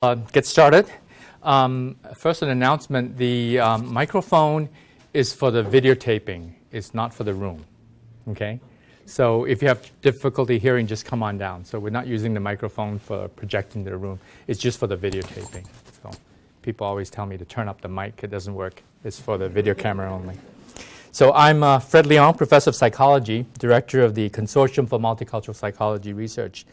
Get started. First, an announcement. The microphone is for the videotaping. It's not for the room. Okay? So if you have difficulty hearing, just come on down. So we're not using the microphone for projecting to the room. It's just for the videotaping. So people always tell me to turn up the mic. It doesn't work. It's for the video camera only. So I'm Fred Leong, Professor of Psychology, Director of the Consortium for Multicultural Psychology Research.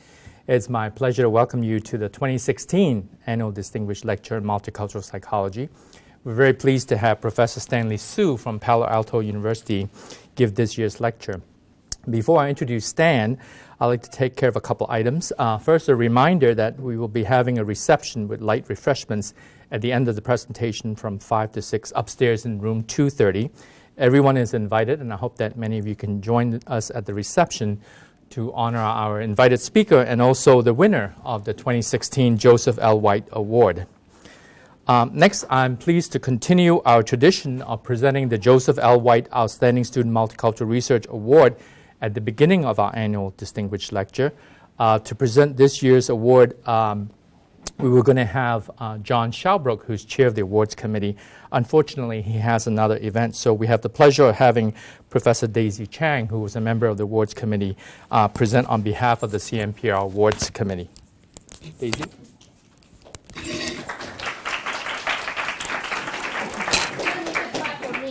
It's my pleasure to welcome you to the 2016 Annual Distinguished Lecture in Multicultural Psychology. We're very pleased to have Professor Stanley Su from Palo Alto University give this year's lecture. Before I introduce Stan, I'd like to take care of a couple items. First, a reminder that we will be having a reception with light refreshments at the end of the presentation from 5 to 6 upstairs in room 230. Everyone is invited, and I hope that many of you can join us at the reception to honor our invited speaker and also the winner of the 2016 Joseph L. White Award. Next, I'm pleased to continue our tradition of presenting the Joseph L. White Outstanding Student Multicultural Research Award at the beginning of our annual distinguished lecture. To present this year's award, we were going to have John Shalbrook, who's chair of the awards committee. Unfortunately, he has another event, so we have the pleasure of having Professor Daisy Chang, who was a member of the awards committee, present on behalf of the CMPR awards committee. Daisy?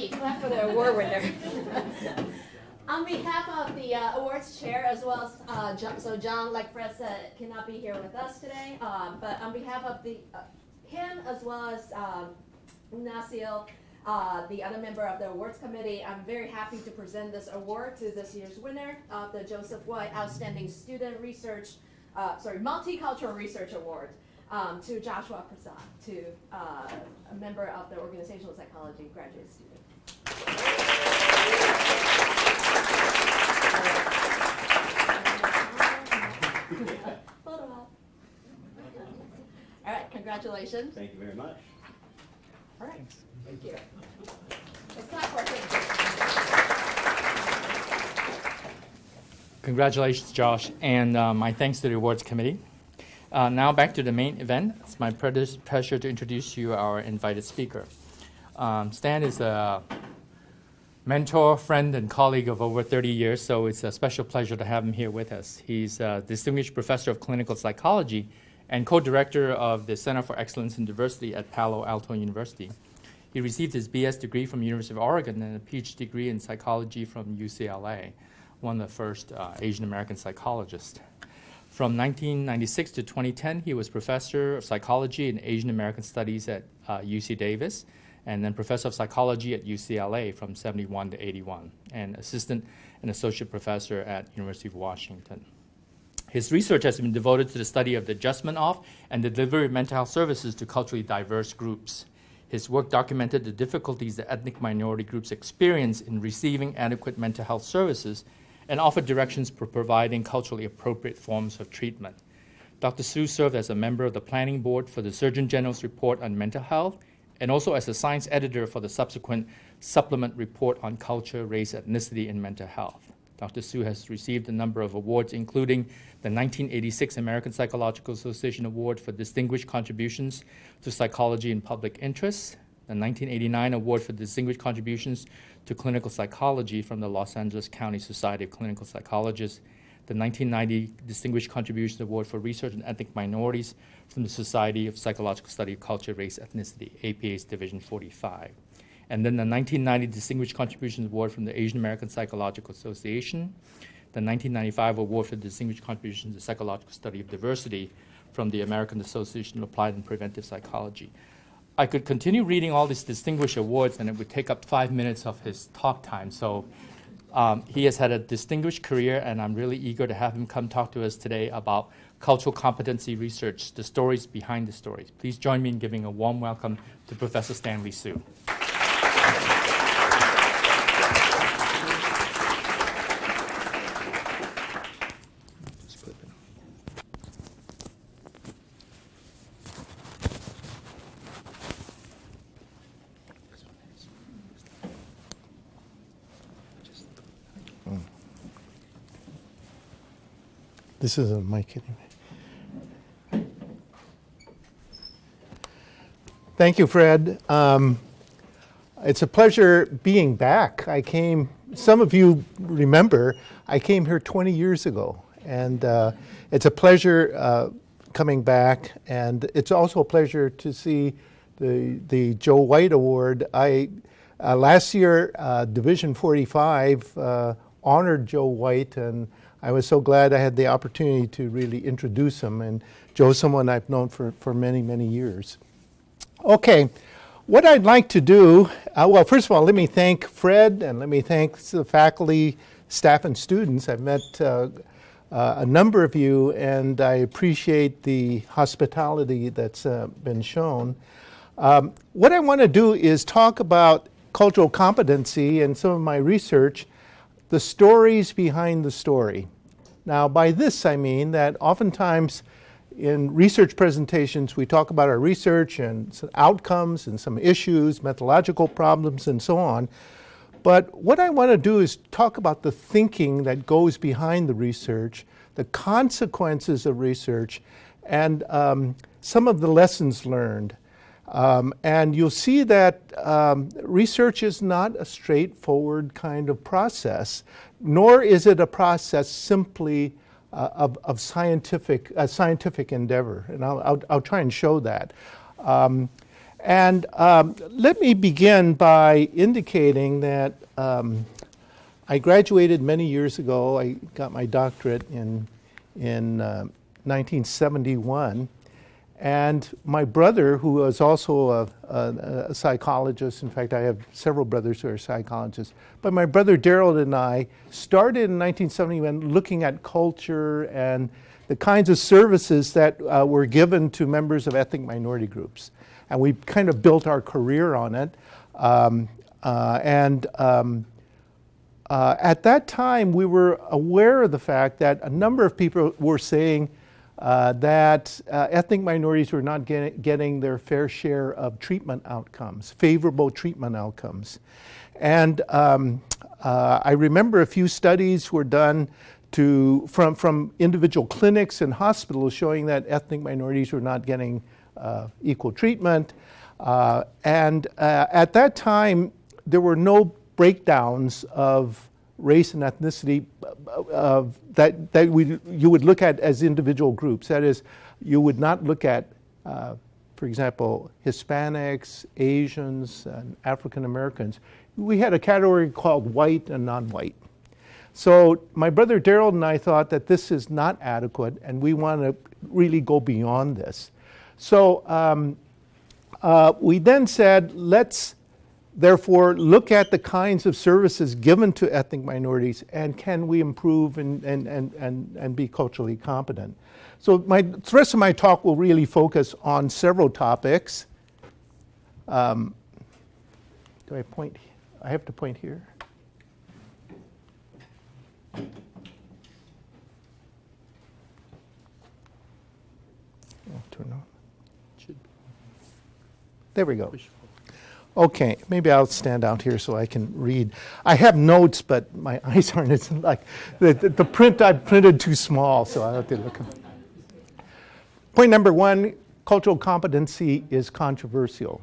Clap for the award winner. On behalf of the awards chair, as well as John, like Fred said, cannot be here with us today. But on behalf of him, as well as Ignacio, the other member of the awards committee, I'm very happy to present this award to this year's winner of the Joseph White Outstanding Student Multicultural Research Award, to Joshua Prasad, to a member of the organizational psychology graduate student. Photo op. All right, congratulations. Thank you very much. All right, thank you. Let's clap for him. Congratulations, Josh, and my thanks to the awards committee. Now back to the main event. It's my pleasure to introduce you our invited speaker. Stan is a mentor, friend, and colleague of over 30 years, so it's a special pleasure to have him here with us. He's a distinguished professor of clinical psychology and co-director of the Center for Excellence in Diversity at Palo Alto University. He received his BS degree from the University of Oregon and a PhD degree in psychology from UCLA, one of the first Asian American psychologists. From 1996 to 2010, he was professor of psychology and Asian American studies at UC Davis, and then professor of psychology at UCLA from 71 to 81, and assistant and associate professor at University of Washington. His research has been devoted to the study of the adjustment of and the delivery of mental health services to culturally diverse groups. His work documented the difficulties that ethnic minority groups experience in receiving adequate mental health services and offered directions for providing culturally appropriate forms of treatment. Dr. Su served as a member of the planning board for the Surgeon General's report on mental health and also as a science editor for the subsequent supplement report on culture, race, ethnicity, and mental health. Dr. Su has received a number of awards, including the 1986 American Psychological Association Award for Distinguished Contributions to Psychology and Public Interest, the 1989 Award for Distinguished Contributions to Clinical Psychology from the Los Angeles County Society of Clinical Psychologists, the 1990 Distinguished Contributions Award for Research in Ethnic Minorities from the Society of Psychological Study of Culture, Race, Ethnicity, APA's Division 45. And then the 1990 Distinguished Contributions Award from the Asian American Psychological Association, the 1995 Award for Distinguished Contributions to Psychological Study of Diversity from the American Association of Applied and Preventive Psychology. I could continue reading all these distinguished awards, and it would take up 5 minutes of his talk time. So he has had a distinguished career, and I'm really eager to have him come talk to us today about cultural competency research, the stories behind the stories. Please join me in giving a warm welcome to Professor Stanley Su. This is a mic anyway. Thank you, Fred. It's a pleasure being back. Some of you remember, I came here 20 years ago, and it's a pleasure coming back, and it's also a pleasure to see the Joe White Award. Last year, Division 45 honored Joe White, and I was so glad I had the opportunity to really introduce him. And Joe's someone I've known for many, many years. Okay, what I'd like to do, well, first of all, let me thank Fred, and let me thank the faculty, staff, and students. I've met a number of you, and I appreciate the hospitality that's been shown. What I want to do is talk about cultural competency and some of my research, the stories behind the story. Now, by this I mean that oftentimes in research presentations we talk about our research and some outcomes and some issues, methodological problems, and so on. But what I want to do is talk about the thinking that goes behind the research, the consequences of research, and some of the lessons learned. And you'll see that research is not a straightforward kind of process, nor is it a process simply of scientific endeavor. And I'll try and show that. Let me begin by indicating that I graduated many years ago. I got my doctorate in 1971. And my brother, who was also a psychologist, in fact, I have several brothers who are psychologists, but my brother Darrell and I started in 1971 looking at culture and the kinds of services that were given to members of ethnic minority groups. And we kind of built our career on it. At that time, we were aware of the fact that a number of people were saying that ethnic minorities were not getting their fair share of treatment outcomes, favorable treatment outcomes. And I remember a few studies were done from individual clinics and hospitals showing that ethnic minorities were not getting equal treatment. At that time, there were no breakdowns of race and ethnicity that you would look at as individual groups. That is, you would not look at, for example, Hispanics, Asians, and African Americans. We had a category called white and non-white. So my brother Darrell and I thought that this is not adequate, and we want to really go beyond this. So we then said, let's therefore look at the kinds of services given to ethnic minorities, and can we improve and be culturally competent. So the rest of my talk will really focus on several topics. Do I point? I have to point here. Turn on. There we go. Okay, maybe I'll stand out here so I can read. I have notes, but my eyes aren't. It's like the print I've printed too small, so I have to look. Point number one: cultural competency is controversial.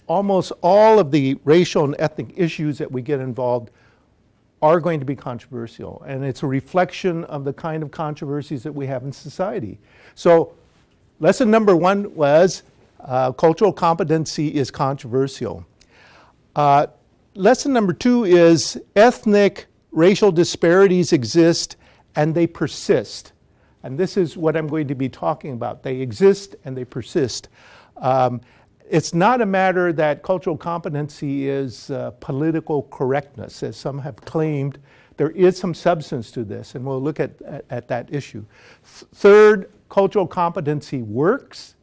Almost all of the racial and ethnic issues that we get involved are going to be controversial, and it's a reflection of the kind of controversies that we have in society. So, lesson number one was cultural competency is controversial. Lesson number two is ethnic racial disparities exist and they persist. And this is what I'm going to be talking about. They exist and they persist. It's not a matter that cultural competency is political correctness, as some have claimed. There is some substance to this, and we'll look at that issue. Third, cultural competency works.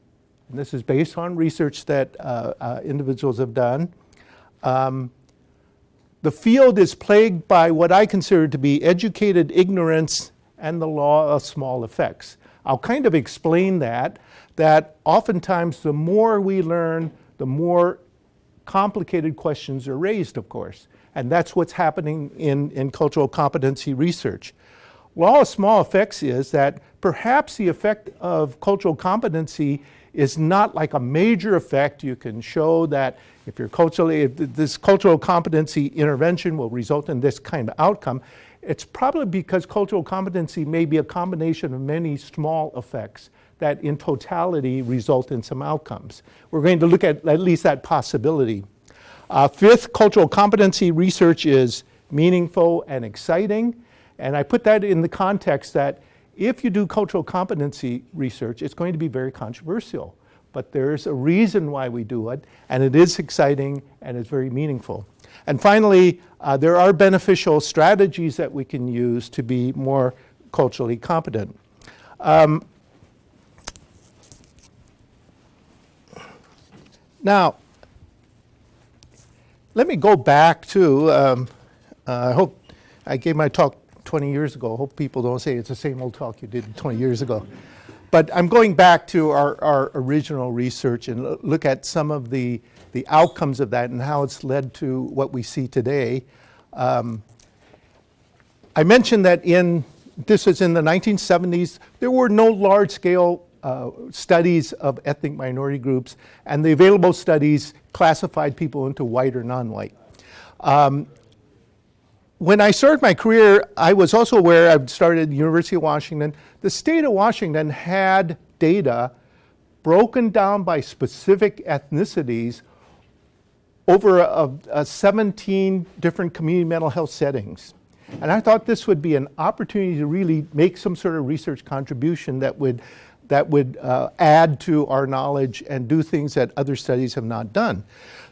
And this is based on research that individuals have done. The field is plagued by what I consider to be educated ignorance and the law of small effects. I'll kind of explain that oftentimes the more we learn, the more complicated questions are raised, of course. And that's what's happening in cultural competency research. Law of small effects is that perhaps the effect of cultural competency is not like a major effect. You can show that if this cultural competency intervention will result in this kind of outcome, it's probably because cultural competency may be a combination of many small effects that in totality result in some outcomes. We're going to look at least that possibility. Fifth, cultural competency research is meaningful and exciting. And I put that in the context that if you do cultural competency research, it's going to be very controversial. But there's a reason why we do it, and it is exciting and it's very meaningful. And finally, there are beneficial strategies that we can use to be more culturally competent. Now, let me go back to, I hope I gave my talk 20 years ago. I hope people don't say it's the same old talk you did 20 years ago. But I'm going back to our original research and look at some of the outcomes of that and how it's led to what we see today. I mentioned that this was in the 1970s. There were no large-scale studies of ethnic minority groups, and the available studies classified people into white or non-white. When I started my career, I was also aware, I started at the University of Washington. The state of Washington had data broken down by specific ethnicities over 17 different community mental health settings. And I thought this would be an opportunity to really make some sort of research contribution that would add to our knowledge and do things that other studies have not done.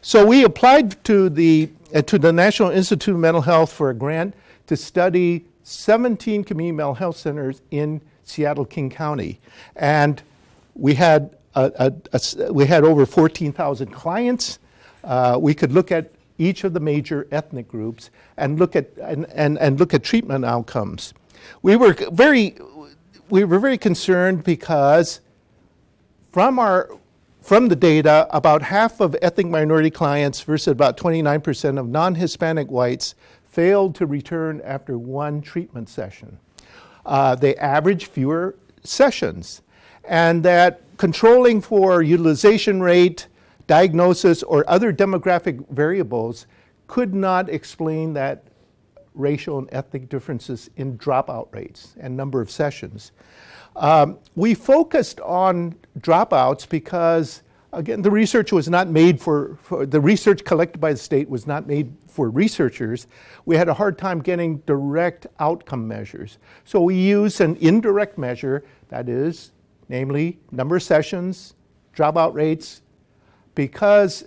So we applied to the National Institute of Mental Health for a grant to study 17 community mental health centers in Seattle, King County. And we had over 14,000 clients. We could look at each of the major ethnic groups and look at treatment outcomes. We were very concerned because from the data, about half of ethnic minority clients versus about 29% of non-Hispanic whites failed to return after one treatment session. They averaged fewer sessions, and that controlling for utilization rate, diagnosis, or other demographic variables could not explain that racial and ethnic differences in dropout rates and number of sessions. We focused on dropouts because, again, the research was not made for the research collected by the state was not made for researchers. We had a hard time getting direct outcome measures. So we used an indirect measure, that is, namely number of sessions, dropout rates, because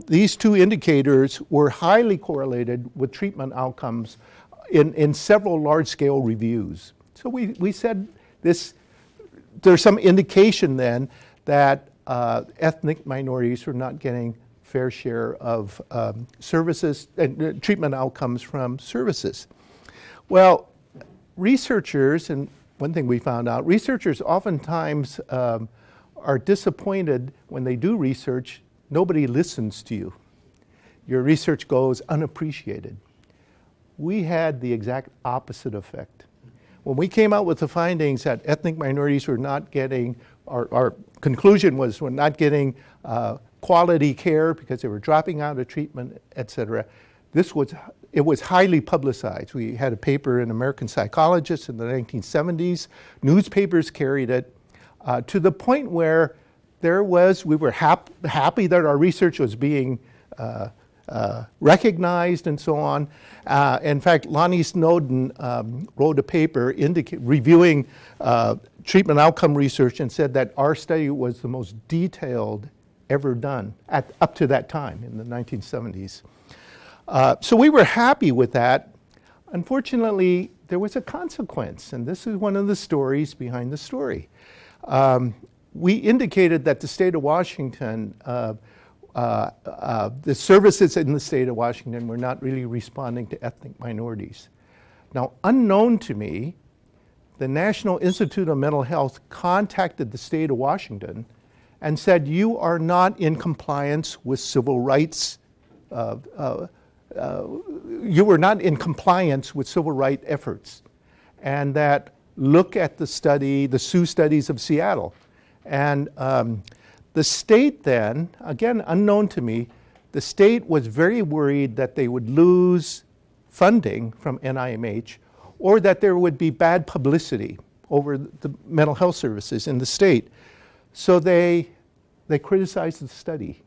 these two indicators were highly correlated with treatment outcomes in several large-scale reviews. So we said there's some indication then that ethnic minorities are not getting fair share of services and treatment outcomes from services. Well, researchers, and one thing we found out, researchers oftentimes are disappointed when they do research. Nobody listens to you. Your research goes unappreciated. We had the exact opposite effect. When we came out with the findings that ethnic minorities were not getting, our conclusion was we're not getting quality care because they were dropping out of treatment, et cetera. It was highly publicized. We had a paper in American Psychologist in the 1970s. Newspapers carried it to the point where we were happy that our research was being recognized and so on. In fact, Lonnie Snowden wrote a paper reviewing treatment outcome research and said that our study was the most detailed ever done up to that time in the 1970s. So we were happy with that. Unfortunately, there was a consequence, and this is one of the stories behind the story. We indicated that the state of Washington, the services in the state of Washington were not really responding to ethnic minorities. Now, unknown to me, the National Institute of Mental Health contacted the state of Washington and said, you are not in compliance with civil rights. You were not in compliance with civil rights efforts. And that look at the study, the Sioux studies of Seattle. And The state then, again unknown to me, the state was very worried that they would lose funding from NIMH or that there would be bad publicity over the mental health services in the state. So they criticized the study.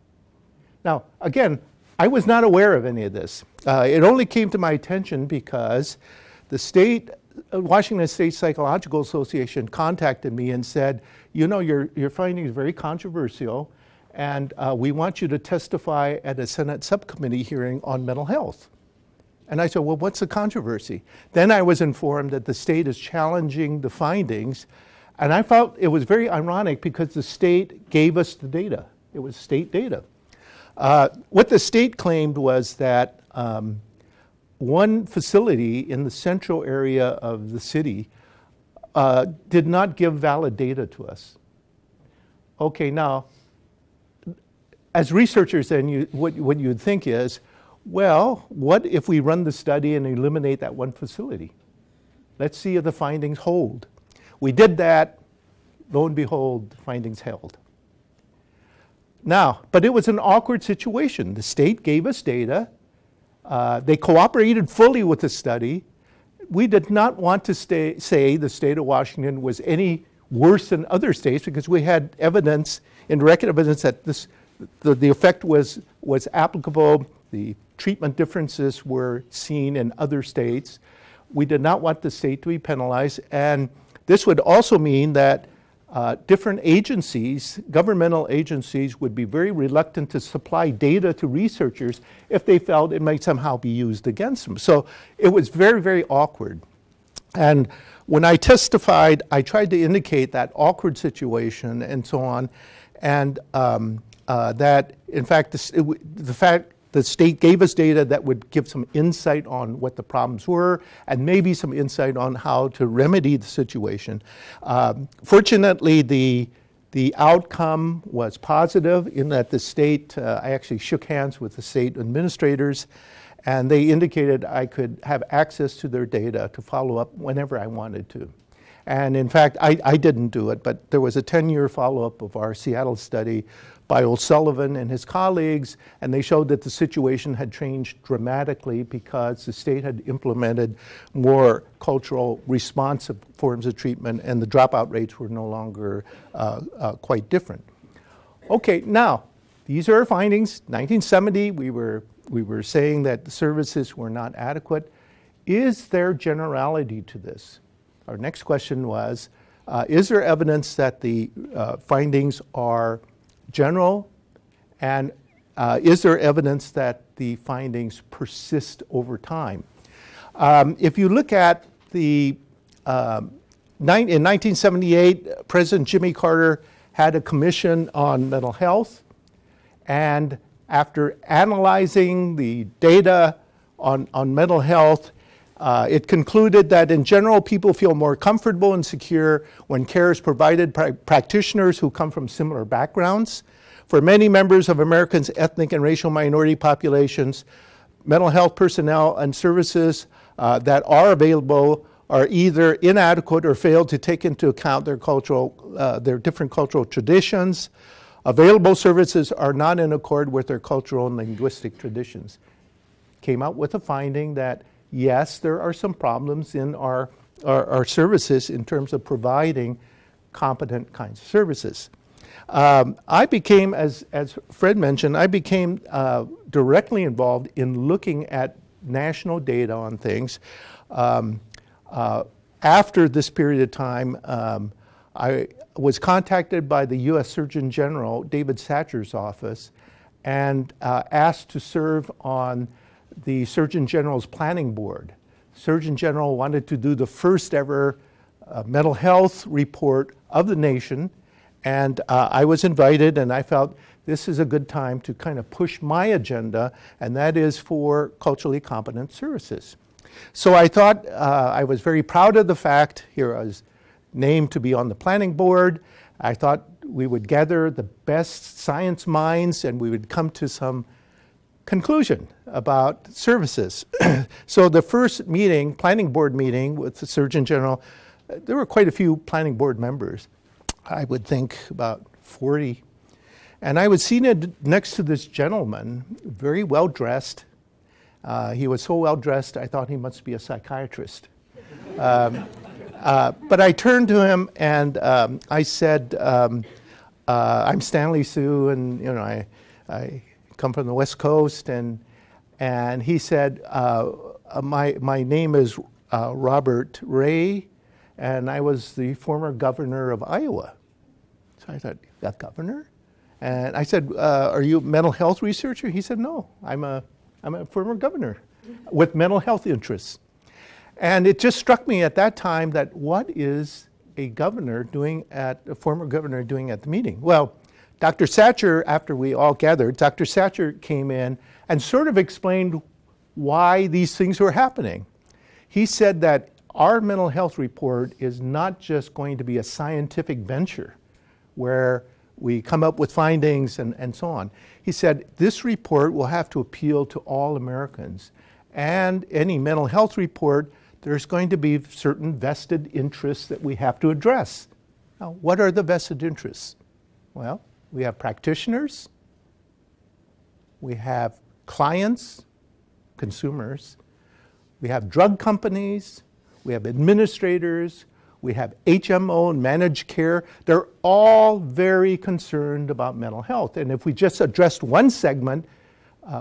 Now, again, I was not aware of any of this. It only came to my attention because the Washington State Psychological Association contacted me and said, you know, your finding is very controversial, and we want you to testify at a Senate subcommittee hearing on mental health. And I said, well, what's the controversy? Then I was informed that the state is challenging the findings, and I felt it was very ironic because the state gave us the data. It was state data. What the state claimed was that one facility in the central area of the city did not give valid data to us. Okay, now, as researchers then, what you'd think is, well, what if we run the study and eliminate that one facility? Let's see if the findings hold. We did that, lo and behold, the findings held. Now, but it was an awkward situation. The state gave us data. They cooperated fully with the study. We did not want to say the state of Washington was any worse than other states because we had evidence, indirect evidence that the effect was applicable. The treatment differences were seen in other states. We did not want the state to be penalized, and this would also mean that different agencies, governmental agencies, would be very reluctant to supply data to researchers if they felt it might somehow be used against them. So it was very, very awkward. And when I testified, I tried to indicate that awkward situation and so on, and that, in fact, the fact the state gave us data that would give some insight on what the problems were and maybe some insight on how to remedy the situation. Fortunately, the outcome was positive in that the state, I actually shook hands with the state administrators, and they indicated I could have access to their data to follow up whenever I wanted to. And in fact, I didn't do it, but there was a 10-year follow-up of our Seattle study by O'Sullivan and his colleagues, and they showed that the situation had changed dramatically because the state had implemented more cultural responsive forms of treatment, and the dropout rates were no longer quite different. Okay, now, these are our findings. 1970, we were saying that the services were not adequate. Is there generality to this? Our next question was, is there evidence that the findings are general, and is there evidence that the findings persist over time? If you look at in 1978, President Jimmy Carter had a commission on mental health, and after analyzing the data on mental health, it concluded that in general, people feel more comfortable and secure when care is provided by practitioners who come from similar backgrounds. For many members of Americans' ethnic and racial minority populations, mental health personnel and services that are available are either inadequate or fail to take into account their different cultural traditions. Available services are not in accord with their cultural and linguistic traditions. Came out with a finding that yes, there are some problems in our services in terms of providing competent kinds of services. I became, as Fred mentioned, I became directly involved in looking at national data on things. After this period of time, I was contacted by the U.S. Surgeon General, David Satcher's office, and asked to serve on the Surgeon General's planning board. Surgeon General wanted to do the first ever mental health report of the nation, and I was invited, and I felt this is a good time to kind of push my agenda, and that is for culturally competent services. So I thought I was very proud of the fact, here I was named to be on the planning board. I thought we would gather the best science minds and we would come to some conclusion about services. So the first meeting, planning board meeting with the Surgeon General, there were quite a few planning board members. I would think about 40. And I was seated next to this gentleman, very well dressed. He was so well dressed, I thought he must be a psychiatrist. But I turned to him and I said, I'm Stanley Sue, and I come from the West Coast. And he said, my name is Robert Ray, and I was the former governor of Iowa. So I thought, that governor? And I said, are you a mental health researcher? He said, no, I'm a former governor with mental health interests. And it just struck me at that time that what is a former governor doing at the meeting? Well, Dr. Satcher, after we all gathered, Dr. Satcher came in and sort of explained why these things were happening. He said that our mental health report is not just going to be a scientific venture where we come up with findings and so on. He said this report will have to appeal to all Americans. And any mental health report, there's going to be certain vested interests that we have to address. Now, what are the vested interests? Well, we have practitioners, we have clients, consumers, we have drug companies, we have administrators, we have HMO and managed care. They're all very concerned about mental health. And if we just addressed one segment,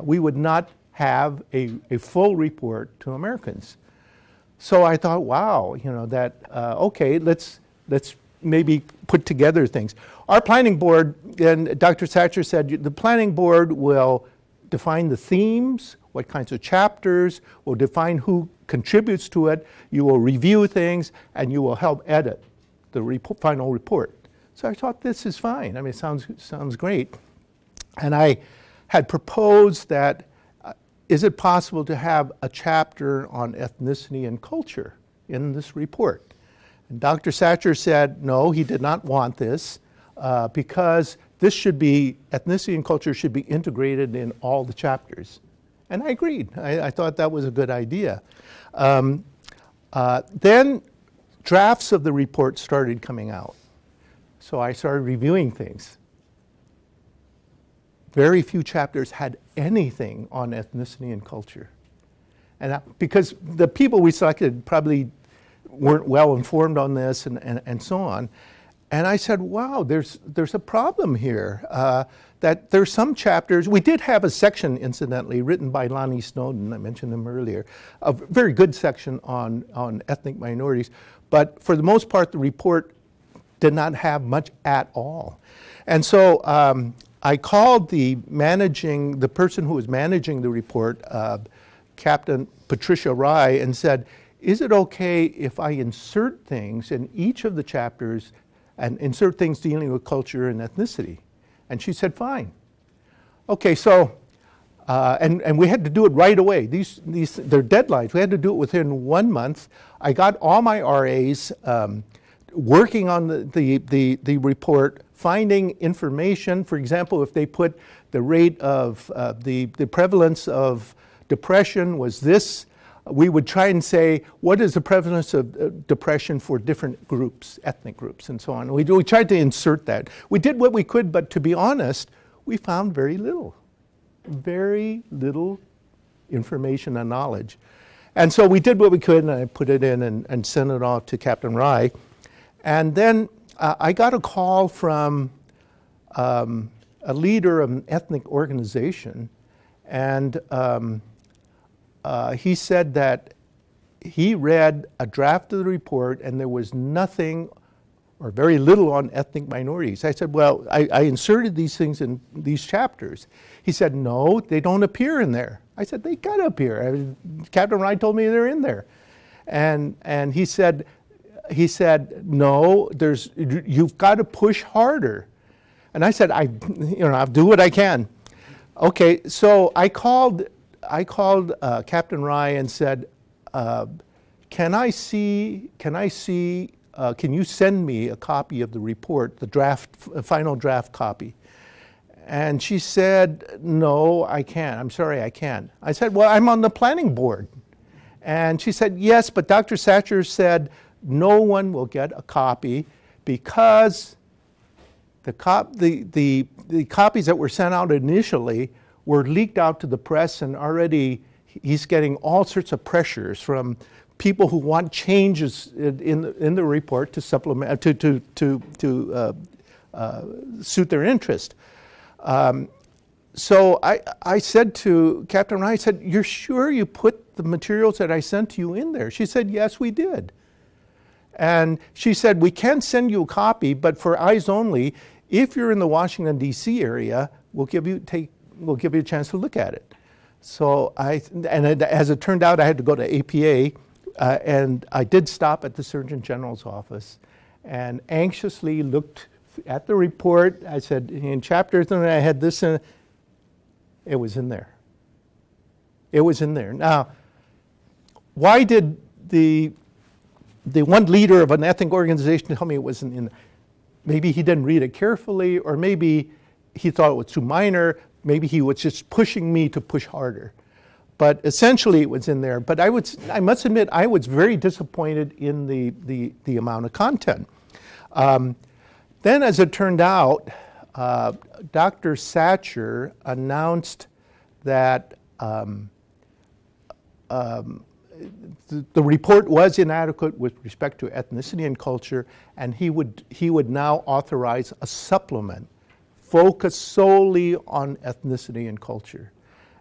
we would not have a full report to Americans. So I thought, wow, okay, let's maybe put together things. Our planning board, and Dr. Satcher said, the planning board will define the themes, what kinds of chapters, will define who contributes to it, you will review things, and you will help edit the final report. So I thought this is fine. I mean, it sounds great. And I had proposed that, is it possible to have a chapter on ethnicity and culture in this report? And Dr. Satcher said, no, he did not want this because ethnicity and culture should be integrated in all the chapters. And I agreed. I thought that was a good idea. Then drafts of the report started coming out. So I started reviewing things. Very few chapters had anything on ethnicity and culture. And because the people we selected probably weren't well informed on this and so on. And I said, wow, there's a problem here. That there's some chapters, we did have a section, incidentally, written by Lonnie Snowden, I mentioned him earlier, a very good section on ethnic minorities, but for the most part, the report did not have much at all. And so I called the person who was managing the report, Captain Patricia Rye, and said, is it okay if I insert things in each of the chapters and insert things dealing with culture and ethnicity? And she said, fine. Okay, so, and we had to do it right away. They're deadlines. We had to do it within 1 month. I got all my RAs working on the report, finding information. For example, if they put the rate of the prevalence of depression was this, we would try and say, what is the prevalence of depression for different groups, ethnic groups, and so on. We tried to insert that. We did what we could, but to be honest, we found very little information and knowledge. And so we did what we could, and I put it in and sent it off to Captain Rye. And then I got a call from a leader of an ethnic organization, and he said that he read a draft of the report and there was nothing or very little on ethnic minorities. I said, well, I inserted these things in these chapters. He said, no, they don't appear in there. I said, they gotta appear. Captain Ryan told me they're in there. And he said, no, you've got to push harder. And I said, I'll do what I can. Okay, so I called Captain Rye and said, can you send me a copy of the report, the final draft copy? And she said, no, I can't. I'm sorry, I can't. I said, well, I'm on the planning board. And she said, yes, but Dr. Satcher said no one will get a copy because The copies that were sent out initially were leaked out to the press, and already he's getting all sorts of pressures from people who want changes in the report to supplement to suit their interest. So I said to Captain Ryan, I said, "You're sure you put the materials that I sent to you in there?" She said, "Yes, we did." And she said, "We can send you a copy, but for eyes only. If you're in the Washington, D.C. area, we'll give you a chance to look at it." So as it turned out, I had to go to APA, and I did stop at the Surgeon General's office and anxiously looked at the report. I said, in chapter 3, I had this in. It was in there. It was in there. Now, why did the one leader of an ethnic organization tell me it wasn't in there? Maybe he didn't read it carefully, or maybe he thought it was too minor. Maybe he was just pushing me to push harder. But essentially it was in there. But I must admit, I was very disappointed in the amount of content. Then as it turned out, Dr. Satcher announced that the report was inadequate with respect to ethnicity and culture, and he would now authorize a supplement focused solely on ethnicity and culture.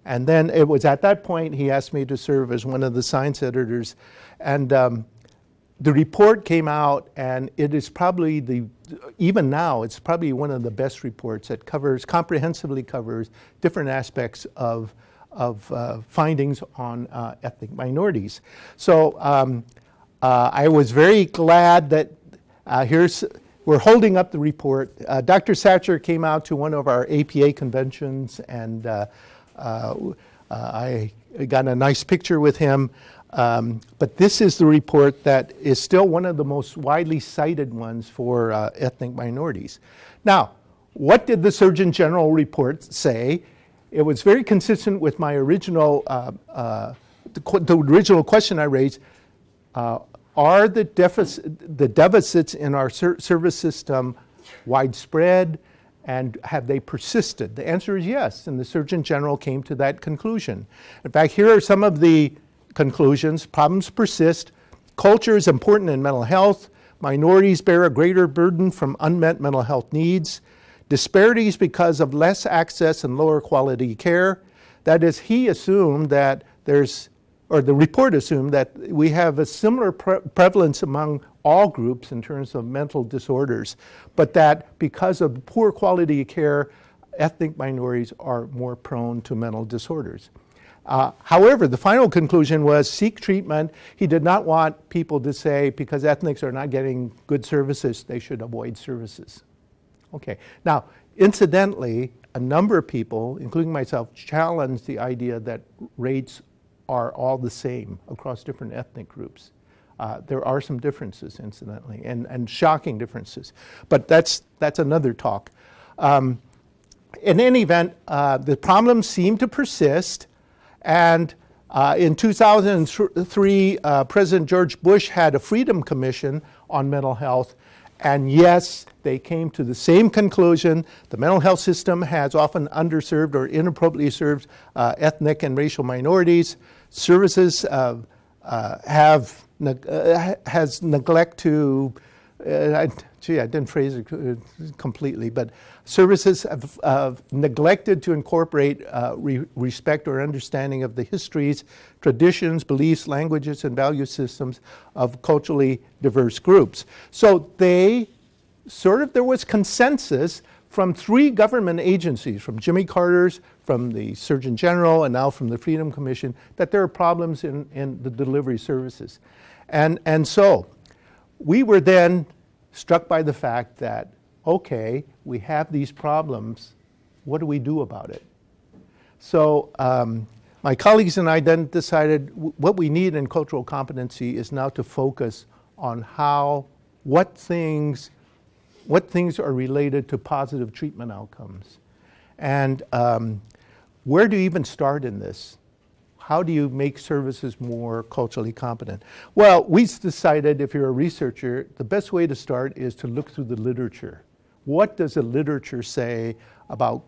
And then it was at that point he asked me to serve as one of the science editors, and the report came out, and it is probably even now, it's probably one of the best reports that comprehensively covers different aspects of findings on ethnic minorities. So I was very glad that we're holding up the report. Dr. Satcher came out to one of our APA conventions, and I got a nice picture with him. But this is the report that is still one of the most widely cited ones for ethnic minorities. Now, what did the Surgeon General report say? It was very consistent with my original, the original question I raised. Are the deficits in our service system widespread, and have they persisted? The answer is yes, and the Surgeon General came to that conclusion. In fact, here are some of the conclusions. Problems persist. Culture is important in mental health. Minorities bear a greater burden from unmet mental health needs. Disparities because of less access and lower quality care. That is, he assumed that the report assumed that we have a similar prevalence among all groups in terms of mental disorders, but that because of poor quality care, ethnic minorities are more prone to mental disorders. However, the final conclusion was seek treatment. He did not want people to say because ethnics are not getting good services, they should avoid services. Okay. Now, incidentally, a number of people, including myself, challenged the idea that rates are all the same across different ethnic groups. There are some differences, incidentally, and shocking differences. But that's another talk. In any event, the problems seem to persist. And in 2003, President George Bush had a Freedom Commission on mental health. And yes, they came to the same conclusion. The mental health system has often underserved or inappropriately served ethnic and racial minorities. Services has neglect to, I didn't phrase it completely, but services have neglected to incorporate respect or understanding of the histories, traditions, beliefs, languages, and value systems of culturally diverse groups. So there was consensus from 3 government agencies, from Jimmy Carter's, from the Surgeon General, and now from the Freedom Commission, that there are problems in the delivery services. And so we were then struck by the fact that, okay, we have these problems, what do we do about it? So my colleagues and I then decided what we need in cultural competency is now to focus on what things are related to positive treatment outcomes. And where do you even start in this? How do you make services more culturally competent? Well, we decided if you're a researcher, the best way to start is to look through the literature. What does the literature say about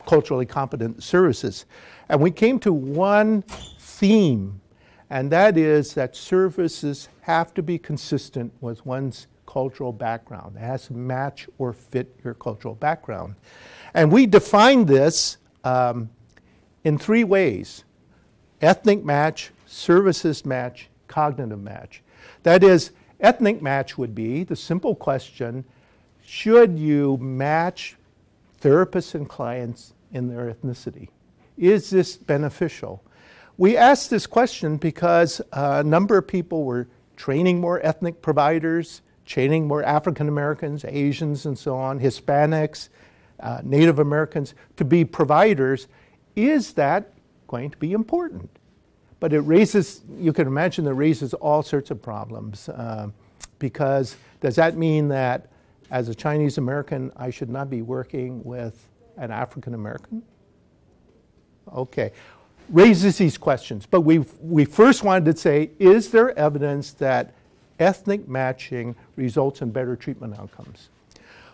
culturally competent services? And we came to one theme, and that is that services have to be consistent with one's cultural background. It has to match or fit your cultural background. And we define this in three ways: ethnic match, services match, cognitive match. That is, ethnic match would be the simple question, should you match therapists and clients in their ethnicity? Is this beneficial? We asked this question because a number of people were training more ethnic providers, training more African Americans, Asians, and so on, Hispanics, Native Americans to be providers. Is that going to be important? But it raises, you can imagine, it raises all sorts of problems. Because does that mean that as a Chinese American, I should not be working with an African American? Okay, raises these questions. But we first wanted to say, is there evidence that ethnic matching results in better treatment outcomes?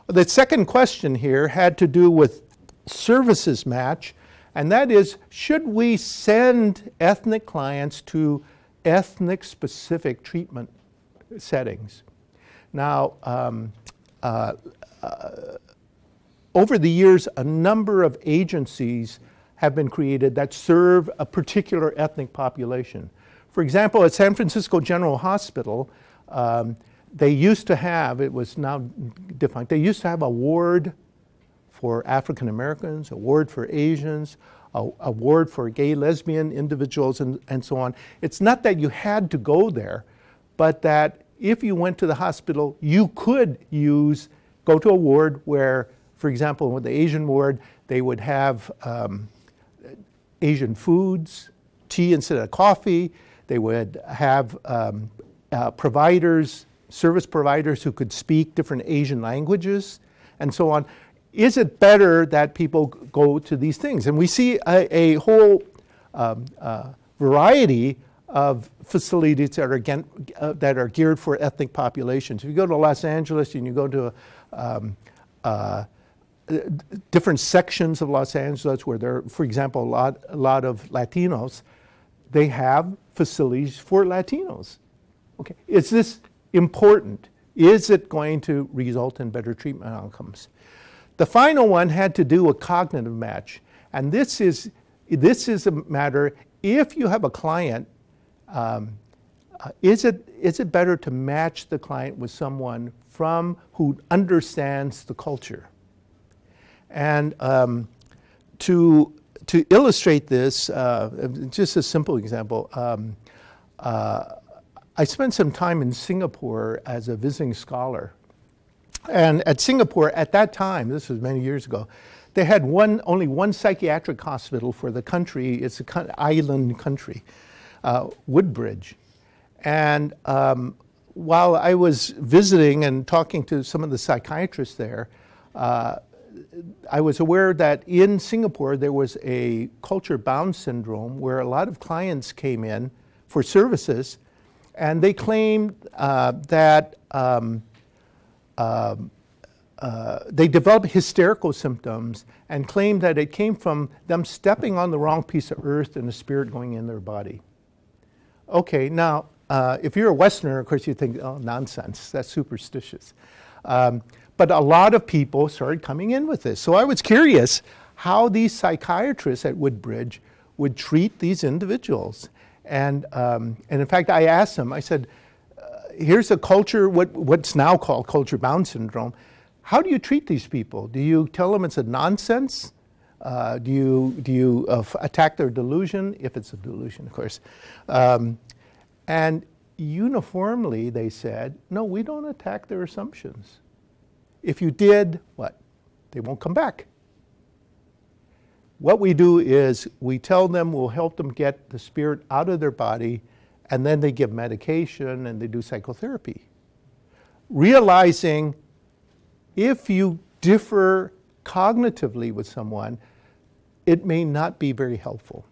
The second question here had to do with services match, and that is, should we send ethnic clients to ethnic-specific treatment settings? Now, over the years, a number of agencies have been created that serve a particular ethnic population. For example, at San Francisco General Hospital, they used to have, it was now defunct, they used to have a ward for African Americans, a ward for Asians, a ward for gay, lesbian individuals, and so on. It's not that you had to go there, but that if you went to the hospital, you could go to a ward where, for example, with the Asian ward, they would have Asian foods, tea instead of coffee. They would have providers, service providers who could speak different Asian languages, and so on. Is it better that people go to these things? And we see a whole variety of facilities that are geared for ethnic populations. If you go to Los Angeles and you go to different sections of Los Angeles where there are, for example, a lot of Latinos, they have facilities for Latinos. Okay, is this important? Is it going to result in better treatment outcomes? The final one had to do with cognitive match, and this is a matter. If you have a client, is it better to match the client with someone who understands the culture? And to illustrate this, just a simple example, I spent some time in Singapore as a visiting scholar. And at Singapore, at that time, this was many years ago, they had only one psychiatric hospital for the country. It's an island country, Woodbridge. And while I was visiting and talking to some of the psychiatrists there, I was aware that in Singapore there was a culture-bound syndrome where a lot of clients came in for services, and they claimed that they developed hysterical symptoms and claimed that it came from them stepping on the wrong piece of earth and the spirit going in their body. Okay, now, if you're a Westerner, of course you think, oh, nonsense, that's superstitious. But a lot of people started coming in with this. So I was curious how these psychiatrists at Woodbridge would treat these individuals. And in fact, I asked them, I said, here's a culture, what's now called culture-bound syndrome. How do you treat these people? Do you tell them it's a nonsense? Do you attack their delusion, if it's a delusion, of course? And uniformly, they said, no, we don't attack their assumptions. If you did, what? They won't come back. What we do is we tell them we'll help them get the spirit out of their body, and then they give medication and they do psychotherapy. Realizing if you differ cognitively with someone, it may not be very helpful.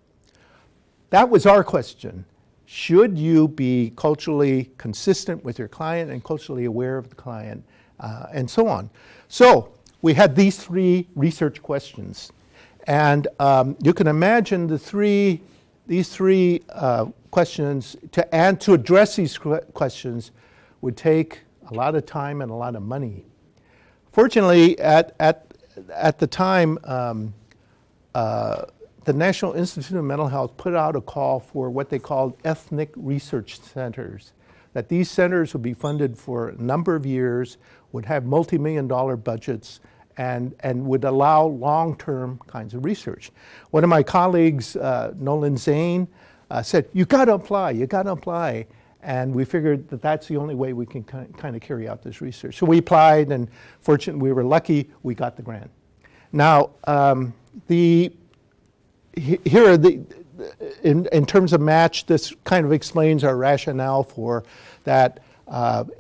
That was our question. Should you be culturally consistent with your client and culturally aware of the client, and so on? So we had these 3 research questions. And you can imagine these three questions, to address these questions would take a lot of time and a lot of money. Fortunately, at the time, the National Institute of Mental Health put out a call for what they called ethnic research centers, that these centers would be funded for a number of years, would have multi-million-dollar budgets, and would allow long-term kinds of research. One of my colleagues, Nolan Zane, said, you gotta apply. And we figured that that's the only way we can kind of carry out this research. So we applied, and fortunately, we were lucky, we got the grant. Now, here are in terms of match, this kind of explains our rationale for that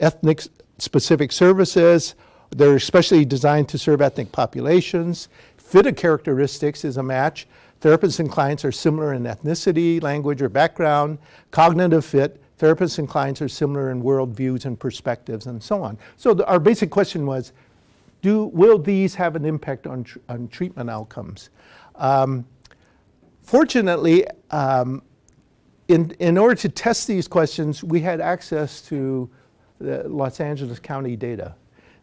ethnic specific services. They're especially designed to serve ethnic populations. Fit of characteristics is a match. Therapists and clients are similar in ethnicity, language, or background. Cognitive fit, therapists and clients are similar in worldviews and perspectives and so on. So our basic question was, will these have an impact on treatment outcomes? Fortunately, in order to test these questions, we had access to the Los Angeles County data.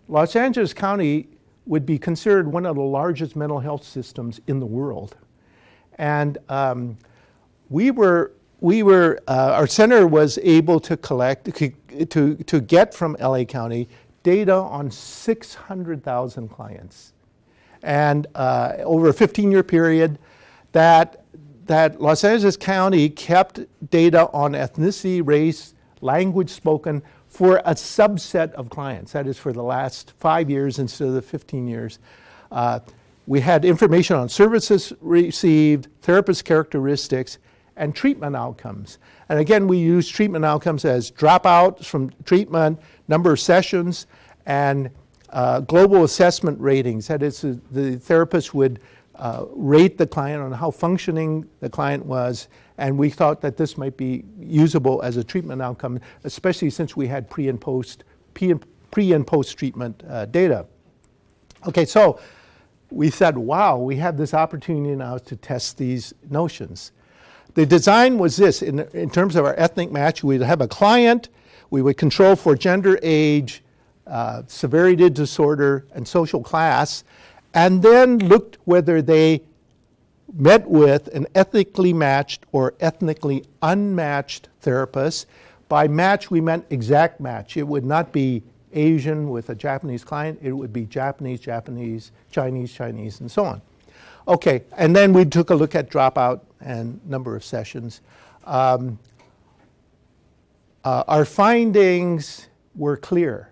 Los Angeles County would be considered one of the largest mental health systems in the world. And our center was able to collect, to get from LA County data on 600,000 clients. And over a 15-year period, that Los Angeles County kept data on ethnicity, race, language spoken for a subset of clients. That is for the last 5 years instead of the 15 years. We had information on services received, therapist characteristics, and treatment outcomes. And again, we use treatment outcomes as dropouts from treatment, number of sessions, and global assessment ratings. That is, the therapist would rate the client on how functioning the client was, and we thought that this might be usable as a treatment outcome, especially since we had pre and post treatment data. Okay, so we said, wow, we have this opportunity now to test these notions. The design was this: in terms of our ethnic match, we'd have a client, we would control for gender, age, severity of disorder, and social class, and then looked whether they met with an ethnically matched or ethnically unmatched therapist. By match, we meant exact match. It would not be Asian with a Japanese client. It would be Japanese, Japanese, Chinese, Chinese, and so on. Okay, and then we took a look at dropout and number of sessions. Our findings were clear.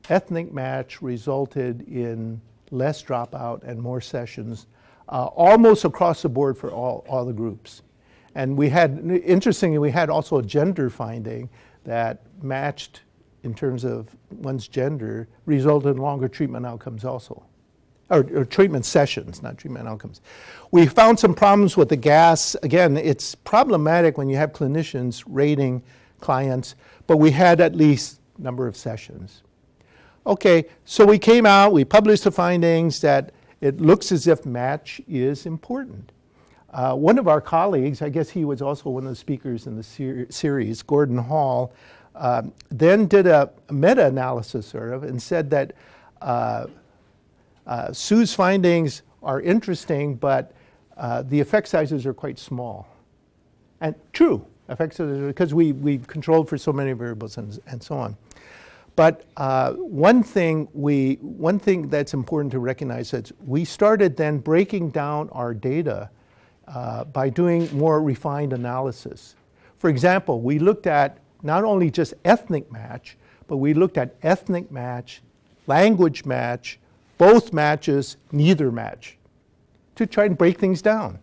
Ethnic match resulted in less dropout and more sessions, almost across the board for all the groups. And we had, interestingly, we had also a gender finding that matched in terms of one's gender, resulted in longer treatment outcomes also. Or treatment sessions, not treatment outcomes. We found some problems with the GAS. Again, it's problematic when you have clinicians rating clients, but we had at least number of sessions. Okay, so we came out, we published the findings that it looks as if match is important. One of our colleagues, I guess he was also one of the speakers in the series, Gordon Hall, then did a meta-analysis sort of and said that Sue's findings are interesting, but the effect sizes are quite small. And true, effect sizes, because we've controlled for so many variables and so on. But one thing that's important to recognize is we started then breaking down our data by doing more refined analysis. For example, we looked at not only just ethnic match, but we looked at ethnic match, language match, both matches, neither match, to try and break things down.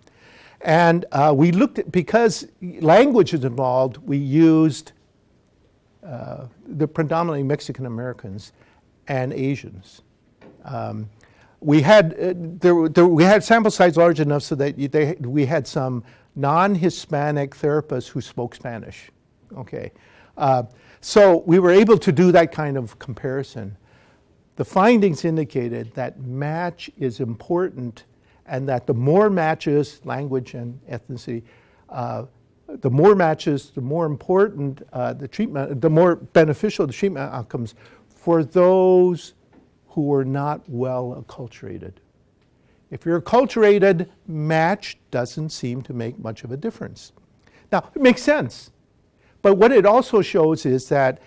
And we looked at, because language is involved, we used the predominantly Mexican Americans and Asians. We had we had sample size large enough so that we had some non-Hispanic therapists who spoke Spanish. Okay, so we were able to do that kind of comparison. the findings indicated that match is important, and that the more matches, language and ethnicity, the more matches, the more important the treatment, the more beneficial the treatment outcomes for those who are not well acculturated. If you're acculturated, match doesn't seem to make much of a difference. Now, it makes sense, but what it also shows is that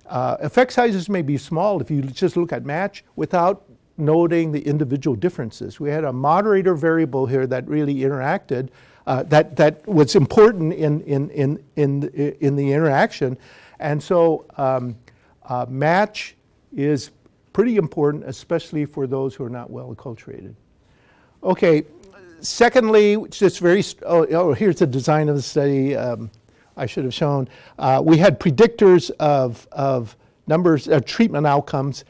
effect sizes may be small if you just look at match without noting the individual differences. We had a moderator variable here that really interacted, that was important in the interaction, and so match is pretty important, especially for those who are not well acculturated. Okay, secondly, just here's the design of the study. I should have shown. We had predictors of numbers of treatment outcomes.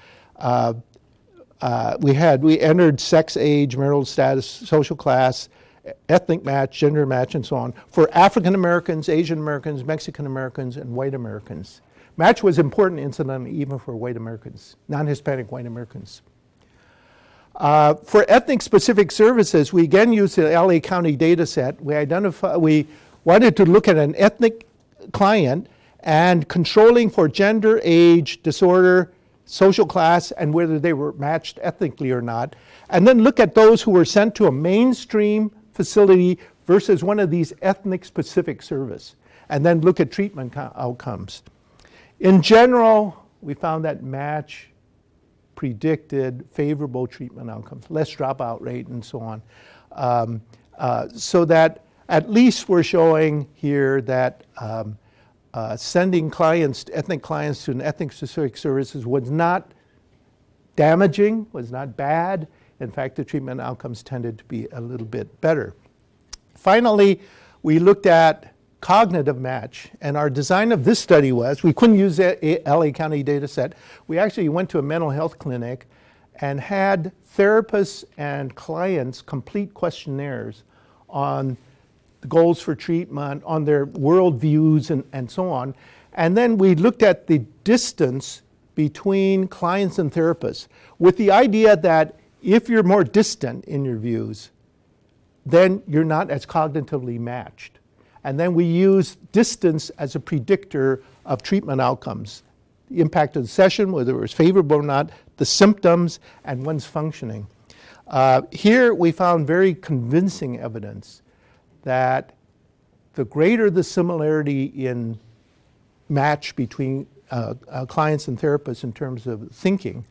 We entered sex, age, marital status, social class, ethnic match, gender match, and so on for African Americans, Asian Americans, Mexican Americans, and white Americans. Match was important, incidentally, even for white Americans, non-Hispanic white Americans. For ethnic-specific services, we again used the LA County data set. We wanted to look at an ethnic client and controlling for gender, age, disorder, social class, and whether they were matched ethnically or not, and then look at those who were sent to a mainstream facility versus one of these ethnic-specific service, and then look at treatment outcomes. In general, we found that match predicted favorable treatment outcomes, less dropout rate, and so on. So that at least we're showing here that sending ethnic clients to an ethnic-specific services was not damaging, was not bad. In fact, the treatment outcomes tended to be a little bit better. Finally, we looked at cognitive match, and our design of this study was, we couldn't use the LA County data set. We actually went to a mental health clinic and had therapists and clients complete questionnaires on the goals for treatment, on their worldviews, and so on. And then we looked at the distance between clients and therapists with the idea that if you're more distant in your views, then you're not as cognitively matched. And then we use distance as a predictor of treatment outcomes. The impact of the session, whether it was favorable or not, the symptoms, and one's functioning. Here we found very convincing evidence that the greater the similarity in match between clients and therapists in terms of thinking,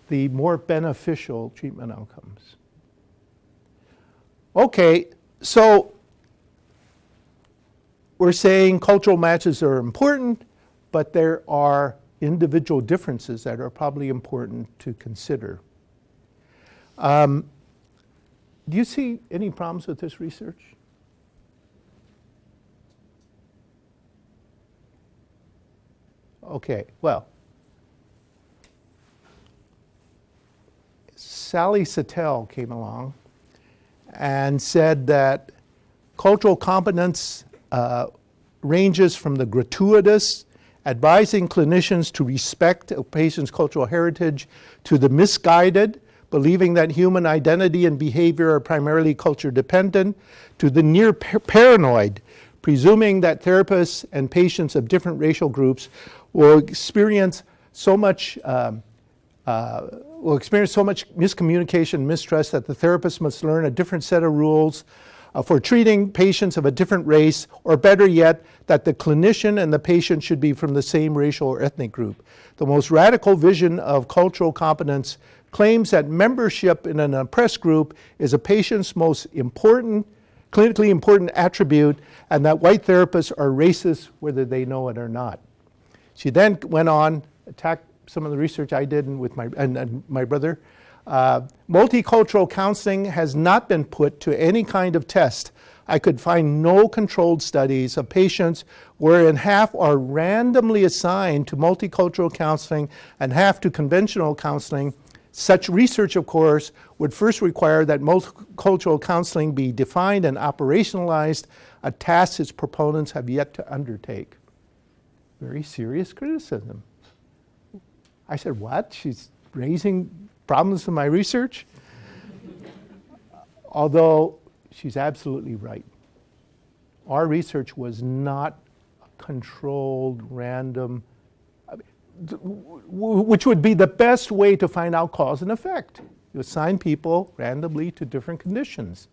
the more beneficial treatment outcomes. Okay, so we're saying cultural matches are important, but there are individual differences that are probably important to consider. Do you see any problems with this research? Okay, well, Sally Sattel came along and said that cultural competence ranges from the gratuitous, advising clinicians to respect a patient's cultural heritage, to the misguided, believing that human identity and behavior are primarily culture dependent, to the near paranoid, presuming that therapists and patients of different racial groups will experience so much miscommunication, mistrust that the therapist must learn a different set of rules for treating patients of a different race, or better yet, that the clinician and the patient should be from the same racial or ethnic group. The most radical vision of cultural competence claims that membership in an oppressed group is a patient's most important, clinically important attribute, and that white therapists are racist whether they know it or not. She then went on, attacked some of the research I did with my brother. Multicultural counseling has not been put to any kind of test. I could find no controlled studies of patients wherein half are randomly assigned to multicultural counseling and half to conventional counseling. Such research, of course, would first require that multicultural counseling be defined and operationalized, a task its proponents have yet to undertake. Very serious criticism. I said, what? She's raising problems in my research? Although she's absolutely right. Our research was not controlled, random, which would be the best way to find out cause and effect. You assign people randomly to different conditions.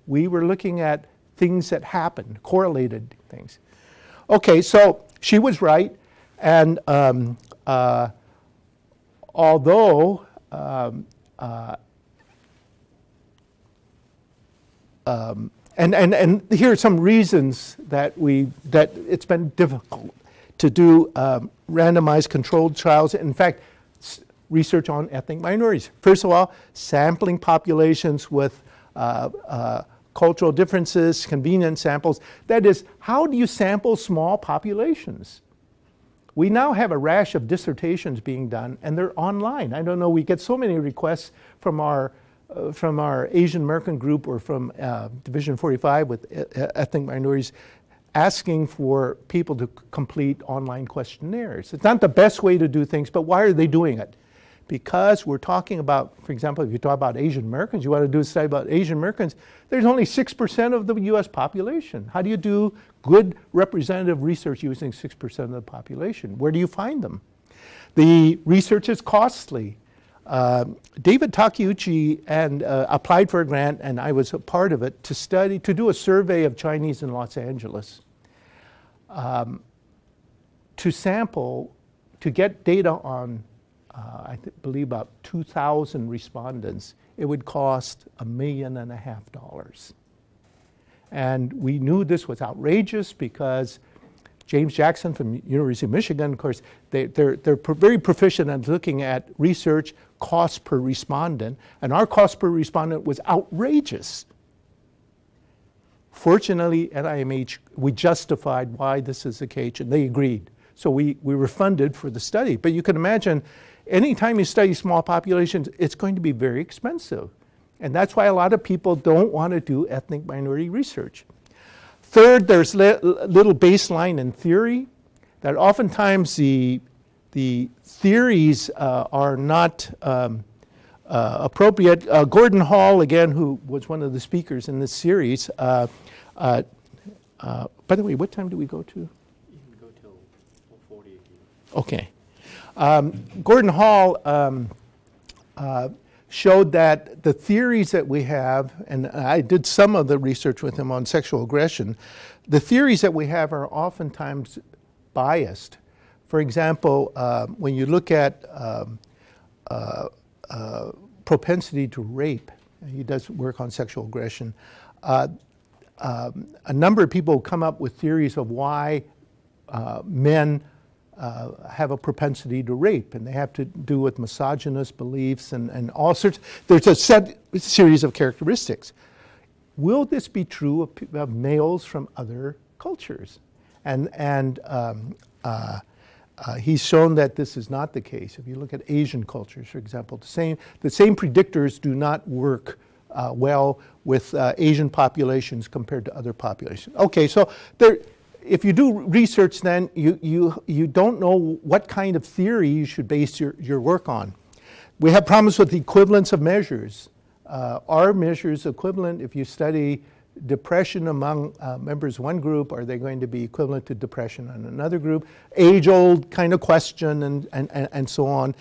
We were looking at things that happened, correlated things. Okay, so she was right, and although and here are some reasons that it's been difficult to do randomized controlled trials. In fact, research on ethnic minorities. First of all, sampling populations with cultural differences, convenient samples. That is, how do you sample small populations? We now have a rash of dissertations being done, and they're online. I don't know, we get so many requests from our Asian American group or from Division 45 with ethnic minorities asking for people to complete online questionnaires. It's not the best way to do things, but why are they doing it? Because we're talking about, for example, if you talk about Asian Americans, you want to do a study about Asian Americans, there's only 6% of the US population. How do you do good representative research using 6% of the population? Where do you find them? The research is costly. David Takeuchi applied for a grant, and I was a part of it, to do a survey of Chinese in Los Angeles. To sample, to get data on, I believe about 2,000 respondents, it would cost $1.5 million. And we knew this was outrageous because James Jackson from University of Michigan, of course, they're very proficient at looking at research cost per respondent, and our cost per respondent was outrageous. Fortunately, at IMH, we justified why this is the case, and they agreed. So we were funded for the study. But you can imagine, anytime you study small populations, it's going to be very expensive. And that's why a lot of people don't want to do ethnic minority research. Third, there's little baseline in theory, that oftentimes the theories are not appropriate. Gordon Hall, again, who was one of the speakers in this series, by the way, what time do we go to? You can go till 4:40. Okay. Gordon Hall showed that the theories that we have, and I did some of the research with him on sexual aggression, the theories that we have are oftentimes biased. For example, when you look at propensity to rape, he does work on sexual aggression, a number of people come up with theories of why men have a propensity to rape, and they have to do with misogynist beliefs and all sorts. There's a series of characteristics. Will this be true of males from other cultures? And he's shown that this is not the case. If you look at Asian cultures, for example, the same predictors do not work well with Asian populations compared to other populations. Okay, so if you do research, then you don't know what kind of theory you should base your work on. We have problems with the equivalence of measures. Are measures equivalent if you study depression among members of one group? Are they going to be equivalent to depression in another group? Age-old kind of question and so on.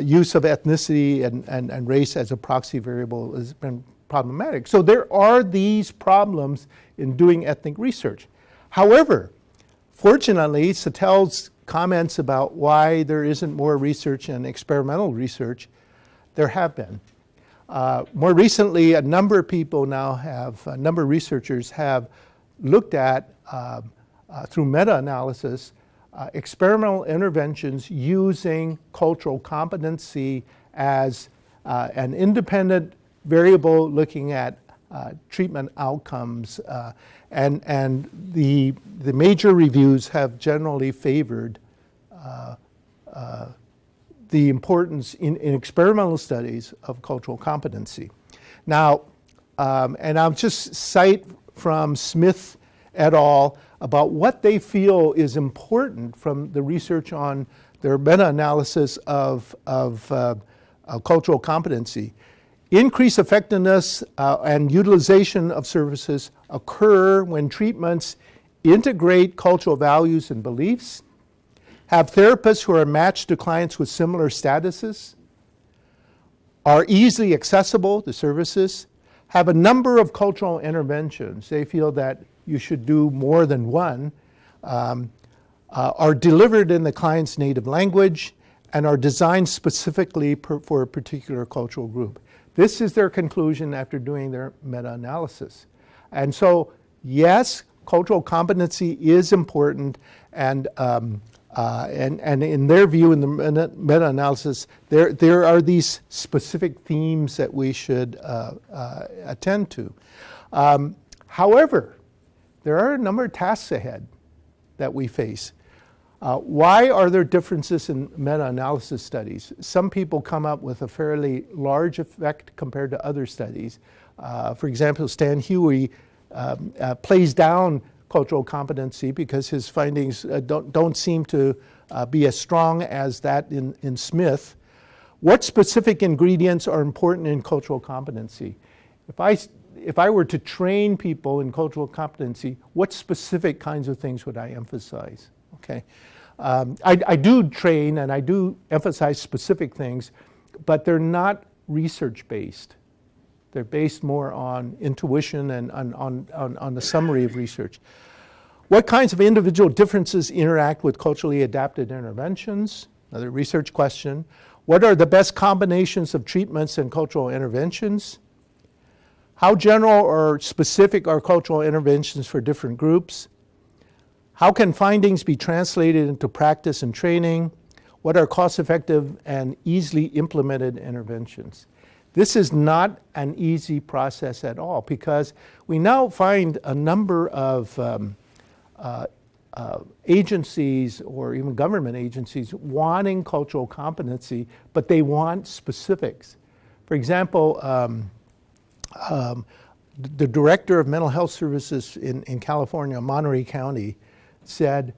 Use of ethnicity and race as a proxy variable has been problematic. So there are these problems in doing ethnic research. However, fortunately, Satel's comments about why there isn't more research and experimental research, there have been. More recently, a number of researchers have looked at, through meta-analysis, experimental interventions using cultural competency as an independent variable looking at treatment outcomes. And the major reviews have generally favored the importance in experimental studies of cultural competency. Now, and I'll just cite from Smith et al. About what they feel is important from the research on their meta-analysis of cultural competency. Increased effectiveness and utilization of services occur when treatments integrate cultural values and beliefs, have therapists who are matched to clients with similar statuses, are easily accessible to services, have a number of cultural interventions. They feel that you should do more than one, are delivered in the client's native language, and are designed specifically for a particular cultural group. This is their conclusion after doing their meta-analysis. And so, yes, cultural competency is important, and in their view, in the meta-analysis, there are these specific themes that we should attend to. However, there are a number of tasks ahead that we face. Why are there differences in meta-analysis studies? Some people come up with a fairly large effect compared to other studies. For example, Stan Huey plays down cultural competency because his findings don't seem to be as strong as that in Smith. What specific ingredients are important in cultural competency? If I were to train people in cultural competency, what specific kinds of things would I emphasize? Okay, I do train and I do emphasize specific things, but they're not research-based. They're based more on intuition and on the summary of research. What kinds of individual differences interact with culturally adapted interventions? Another research question. What are the best combinations of treatments and cultural interventions? How general or specific are cultural interventions for different groups? How can findings be translated into practice and training? What are cost-effective and easily implemented interventions? This is not an easy process at all because we now find a number of agencies or even government agencies wanting cultural competency, but they want specifics. For example, the director of mental health services in California, Monterey County, said,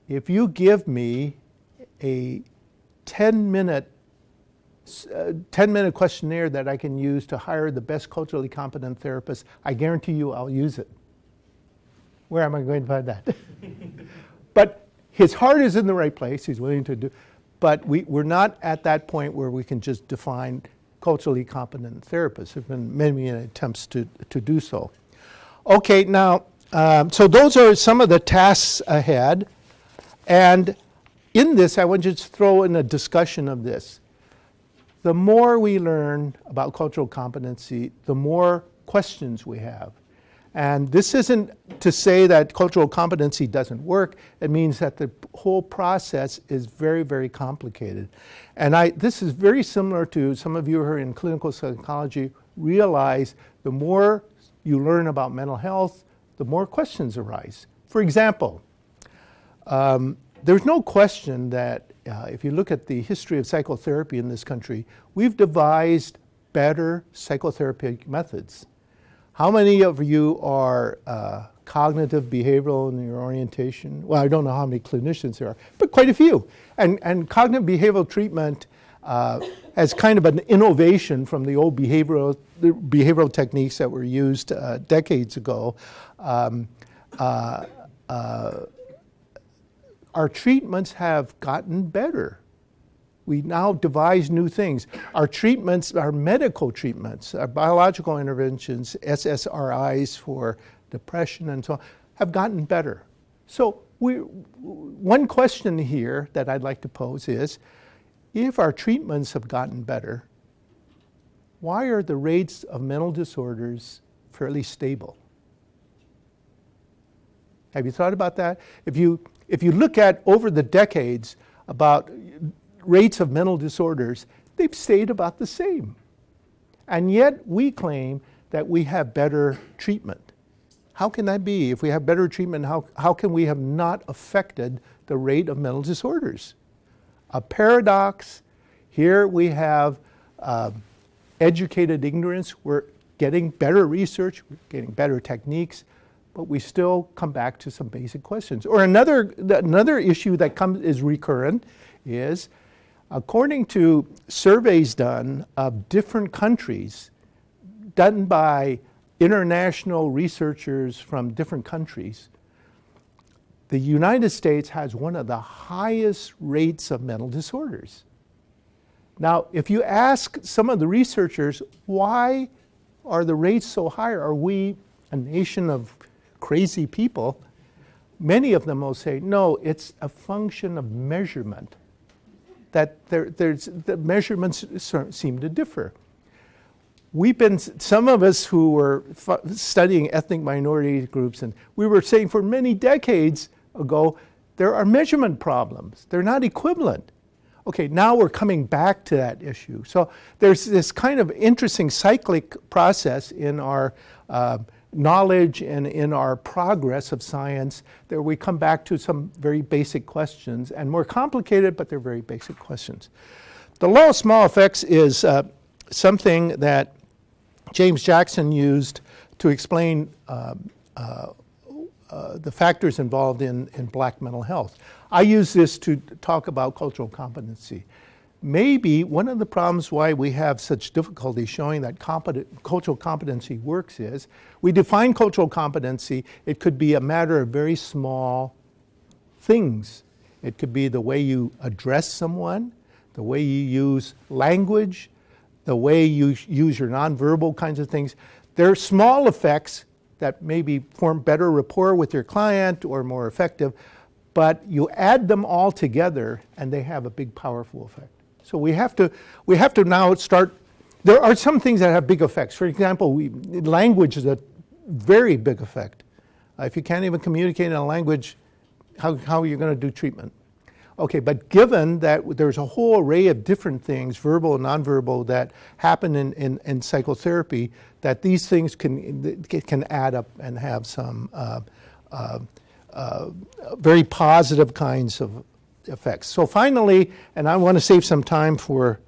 if you give me a 10-minute questionnaire that I can use to hire the best culturally competent therapist, I guarantee you I'll use it. Where am I going to find that? But his heart is in the right place. He's willing to do, but we're not at that point where we can just define culturally competent therapists. There have been many attempts to do so. Okay, now, so those are some of the tasks ahead. And in this, I want to just throw in a discussion of this. The more we learn about cultural competency, the more questions we have. And this isn't to say that cultural competency doesn't work. It means that the whole process is very, very complicated. And this is very similar to some of you who are in clinical psychology realize the more you learn about mental health, the more questions arise. For example, there's no question that if you look at the history of psychotherapy in this country, we've devised better psychotherapeutic methods. How many of you are cognitive behavioral in your orientation? Well, I don't know how many clinicians there are, but quite a few. And cognitive behavioral treatment as kind of an innovation from the old behavioral techniques that were used decades ago. Our treatments have gotten better. We now devise new things. Our treatments, our medical treatments, our biological interventions, SSRIs for depression and so on, have gotten better. So one question here that I'd like to pose is, if our treatments have gotten better, why are the rates of mental disorders fairly stable? Have you thought about that? If you look at over the decades about rates of mental disorders, they've stayed about the same. And yet we claim that we have better treatment. How can that be? If we have better treatment, how can we have not affected the rate of mental disorders? A paradox. Here we have educated ignorance. We're getting better research, we're getting better techniques, but we still come back to some basic questions. Or another issue that is recurrent is, according to surveys done of different countries, done by international researchers from different countries, the United States has one of the highest rates of mental disorders. Now, if you ask some of the researchers, why are the rates so high? Are we a nation of crazy people? Many of them will say, no, it's a function of measurement. That the measurements seem to differ. Some of us who were studying ethnic minority groups, and we were saying for many decades ago, there are measurement problems. They're not equivalent. Okay, now we're coming back to that issue. So there's this kind of interesting cyclic process in our knowledge and in our progress of science that we come back to some very basic questions, and more complicated, but they're very basic questions. The law of small effects is something that James Jackson used to explain the factors involved in black mental health. I use this to talk about cultural competency. Maybe one of the problems why we have such difficulty showing that cultural competency works is we define cultural competency, it could be a matter of very small things. It could be the way you address someone, the way you use language, the way you use your nonverbal kinds of things. They're small effects that maybe form better rapport with your client or more effective, but you add them all together and they have a big, powerful effect. So we have to now start. There are some things that have big effects. For example, language is a very big effect. If you can't even communicate in a language, how are you going to do treatment? Okay, but given that there's a whole array of different things, verbal and nonverbal, that happen in psychotherapy, that these things can add up and have some very positive kinds of effects. So finally, and I want to save some time for,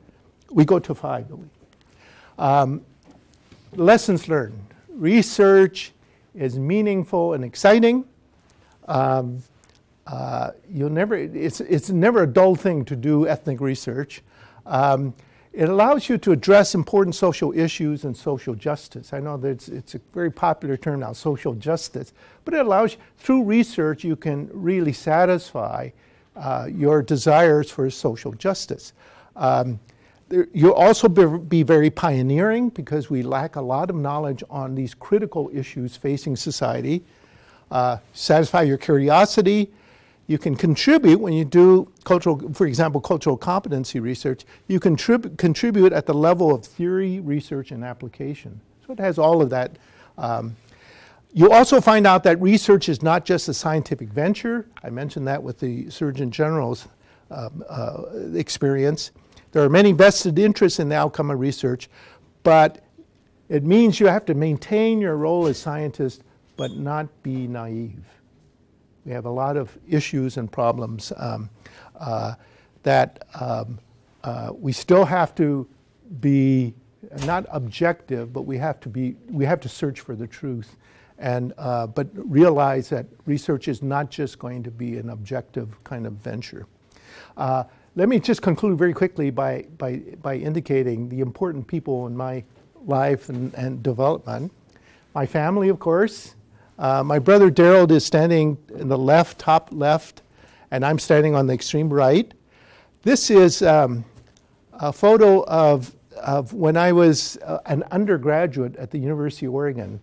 we go to 5. Lessons learned. Research is meaningful and exciting. It's never a dull thing to do ethnic research. It allows you to address important social issues and social justice. I know that it's a very popular term now, social justice, but it allows you, through research, you can really satisfy your desires for social justice. You'll also be very pioneering because we lack a lot of knowledge on these critical issues facing society. Satisfy your curiosity. You can contribute when you do for example, cultural competency research. You contribute at the level of theory, research, and application. So it has all of that. You also find out that research is not just a scientific venture. I mentioned that with the Surgeon General's experience. There are many vested interests in the outcome of research, but it means you have to maintain your role as scientist, but not be naive. We have a lot of issues and problems that we still have to be not objective, but we have to search for the truth, and but realize that research is not just going to be an objective kind of venture. Let me just conclude very quickly by indicating the important people in my life and development. My family, of course. My brother Daryl is standing in the top left, and I'm standing on the extreme right. This is a photo of when I was an undergraduate at the University of Oregon.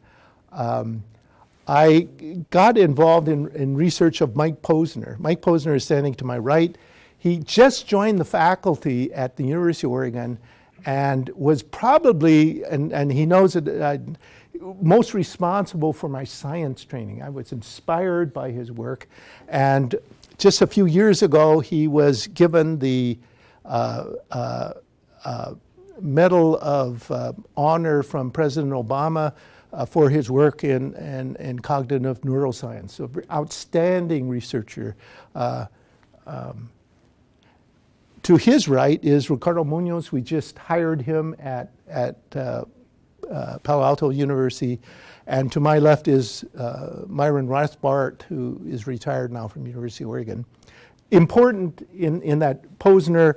I got involved in research of Mike Posner. Mike Posner is standing to my right. He just joined the faculty at the University of Oregon and was probably, and he knows it, most responsible for my science training. I was inspired by his work. And just a few years ago, he was given the Medal of Honor from President Obama for his work in cognitive neuroscience. So outstanding researcher. To his right is Ricardo Munoz. We just hired him at Palo Alto University. And to my left is Myron Rothbart, who is retired now from University of Oregon. important in that Posner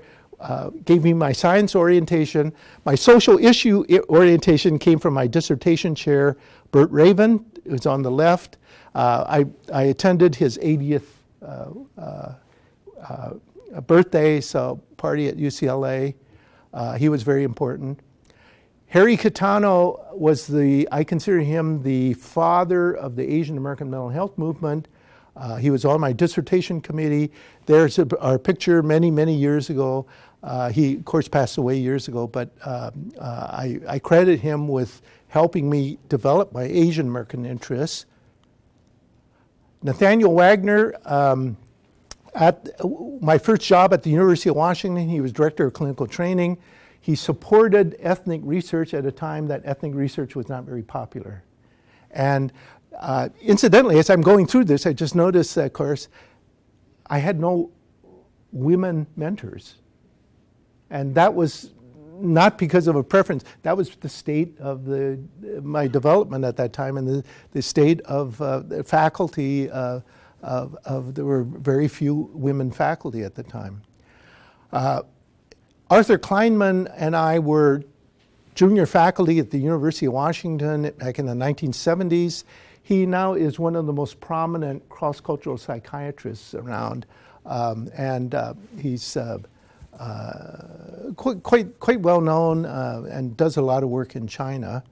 gave me my science orientation. My social issue orientation came from my dissertation chair, Bert Raven, who's on the left. I attended his 80th birthday party at UCLA. He was very important. Harry Kitano was I consider him the father of the Asian American mental health movement. He was on my dissertation committee. There's our picture many, many years ago. He, of course, passed away years ago, but I credit him with helping me develop my Asian American interests. Nathaniel Wagner, at my first job at the University of Washington, he was director of clinical training. He supported ethnic research at a time that ethnic research was not very popular. And incidentally, as I'm going through this, I just noticed that, of course, I had no women mentors. And that was not because of a preference. That was the state of my development at that time, and the state of the faculty. There were very few women faculty at the time. Arthur Kleinman and I were junior faculty at the University of Washington back in the 1970s. He now is one of the most prominent cross-cultural psychiatrists around, and he's quite well known and does a lot of work in China.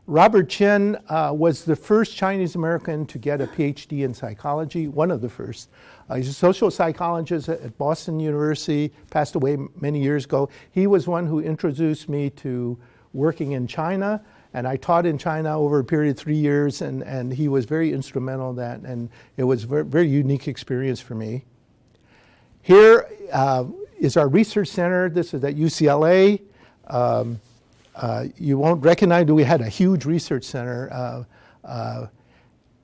Robert Chin was the first Chinese American to get a PhD in psychology, one of the first. He's a social psychologist at Boston University, passed away many years ago. He was one who introduced me to working in China, and I taught in China over a period of 3 years, and he was very instrumental in that, and it was a very, very unique experience for me. Here is our research center. This is at UCLA. You won't recognize that we had a huge research center.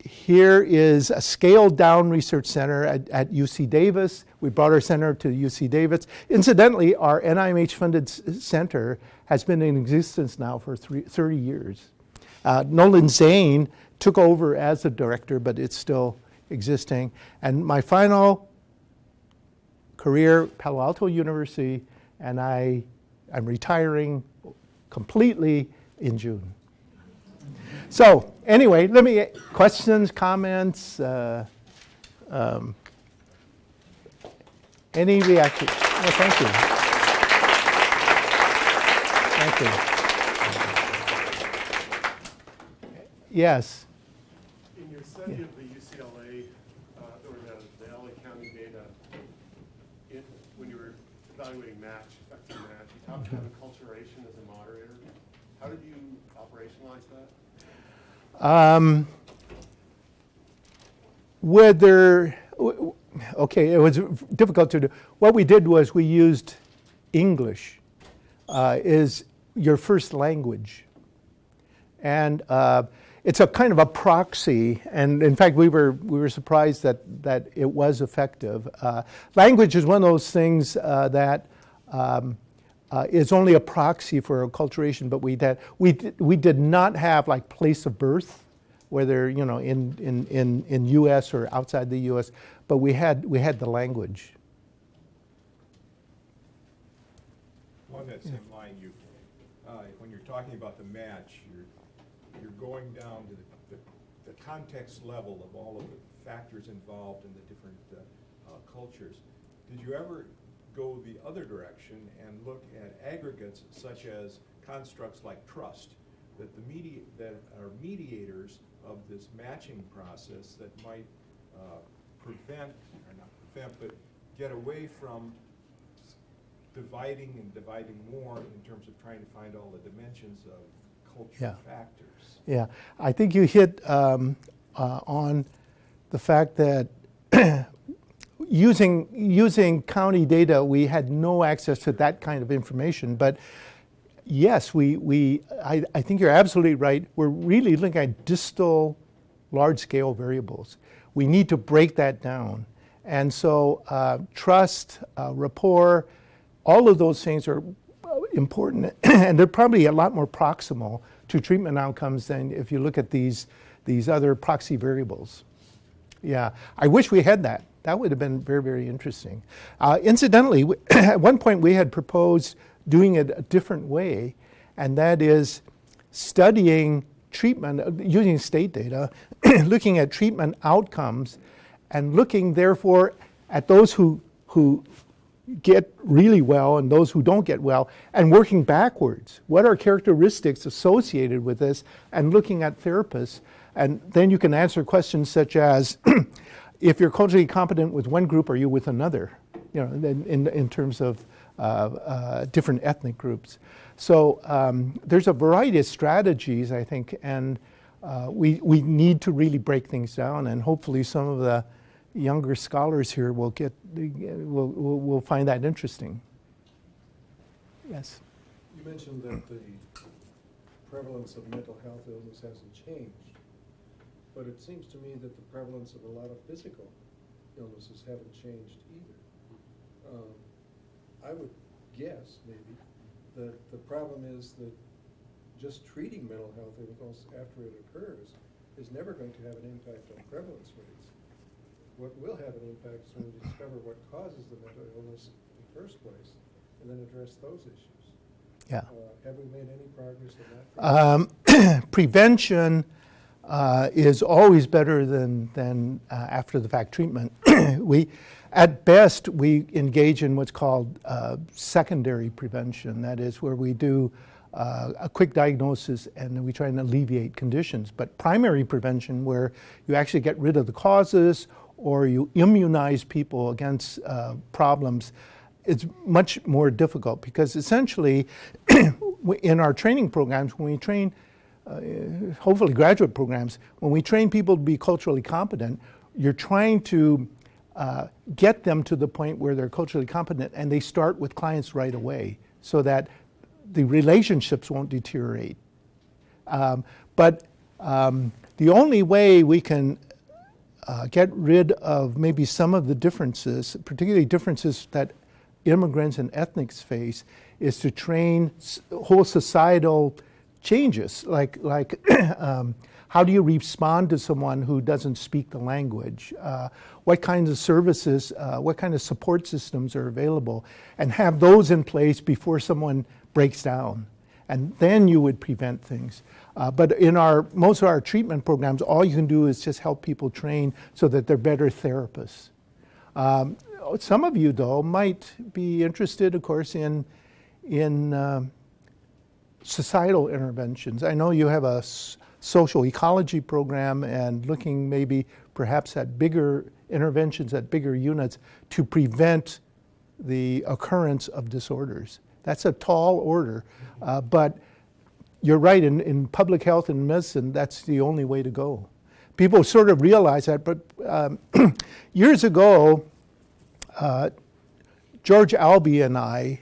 Here is a scaled down research center at UC Davis. We brought our center to UC Davis. Incidentally, our NIMH funded center has been in existence now for 30 years. Nolan Zane took over as the director, but it's still existing. And my final career, Palo Alto University, and I'm retiring completely in June. So anyway, questions, comments, any reactions? Oh, thank you. Thank you. Yes. In your study of the UCLA or the LA County data, when you were evaluating effective match, you talked about acculturation as a moderator. How did you operationalize that? Okay, it was difficult to do. What we did was we used English is your first language. And it's a kind of a proxy, and in fact we were surprised that it was effective. Language is one of those things that is only a proxy for acculturation, but we did not have like place of birth, whether in U.S. or outside the U.S., but we had the language. On that same line, when you're talking about the match, you're going down to the context level of all of the factors involved in the different cultures. Did you ever go the other direction and look at aggregates such as constructs like trust that are mediators of this matching process that might but get away from dividing more in terms of trying to find all the dimensions of cultural factors? Yeah, I think you hit on the fact that using county data, we had no access to that kind of information. But yes, I think you're absolutely right. We're really looking at distal, large-scale variables. We need to break that down. And so trust, rapport, all of those things are important, and they're probably a lot more proximal to treatment outcomes than if you look at these other proxy variables. Yeah, I wish we had that. That would have been very, very interesting. Incidentally, at one point we had proposed doing it a different way, and that is studying treatment, using state data, looking at treatment outcomes, and looking, therefore, at those who get really well and those who don't get well, and working backwards. What are characteristics associated with this, and looking at therapists. And then you can answer questions such as, if you're culturally competent with one group, are you with another? You know, in terms of different ethnic groups. So there's a variety of strategies, I think, and we need to really break things down, and hopefully some of the younger scholars here will find that interesting. Yes? You mentioned that the prevalence of mental health illness hasn't changed, but it seems to me that the prevalence of a lot of physical illnesses haven't changed either. I would guess, maybe, that the problem is that just treating mental health illness after it occurs is never going to have an impact on prevalence rates. What will have an impact is when we discover what causes the mental illness in the first place, and then address those issues. Yeah. Have we made any progress on that front? Prevention is always better than after the fact treatment. At best, we engage in what's called secondary prevention. That is where we do a quick diagnosis and then we try and alleviate conditions. But primary prevention, where you actually get rid of the causes or you immunize people against problems, it's much more difficult, because essentially in our training programs, when we train, hopefully graduate programs, when we train people to be culturally competent, you're trying to get them to the point where they're culturally competent and they start with clients right away so that the relationships won't deteriorate. But the only way we can get rid of maybe some of the differences, particularly differences that immigrants and ethnics face, is to train whole societal changes, like how do you respond to someone who doesn't speak the language? What kinds of services, what kind of support systems are available? And have those in place before someone breaks down. And then you would prevent things. But in most of our treatment programs, all you can do is just help people train so that they're better therapists. Some of you, though, might be interested, of course, in societal interventions. I know you have a social ecology program and looking maybe perhaps at bigger interventions at bigger units to prevent the occurrence of disorders. That's a tall order, but you're right, in public health and medicine, that's the only way to go. People sort of realize that, but years ago, George Albee and I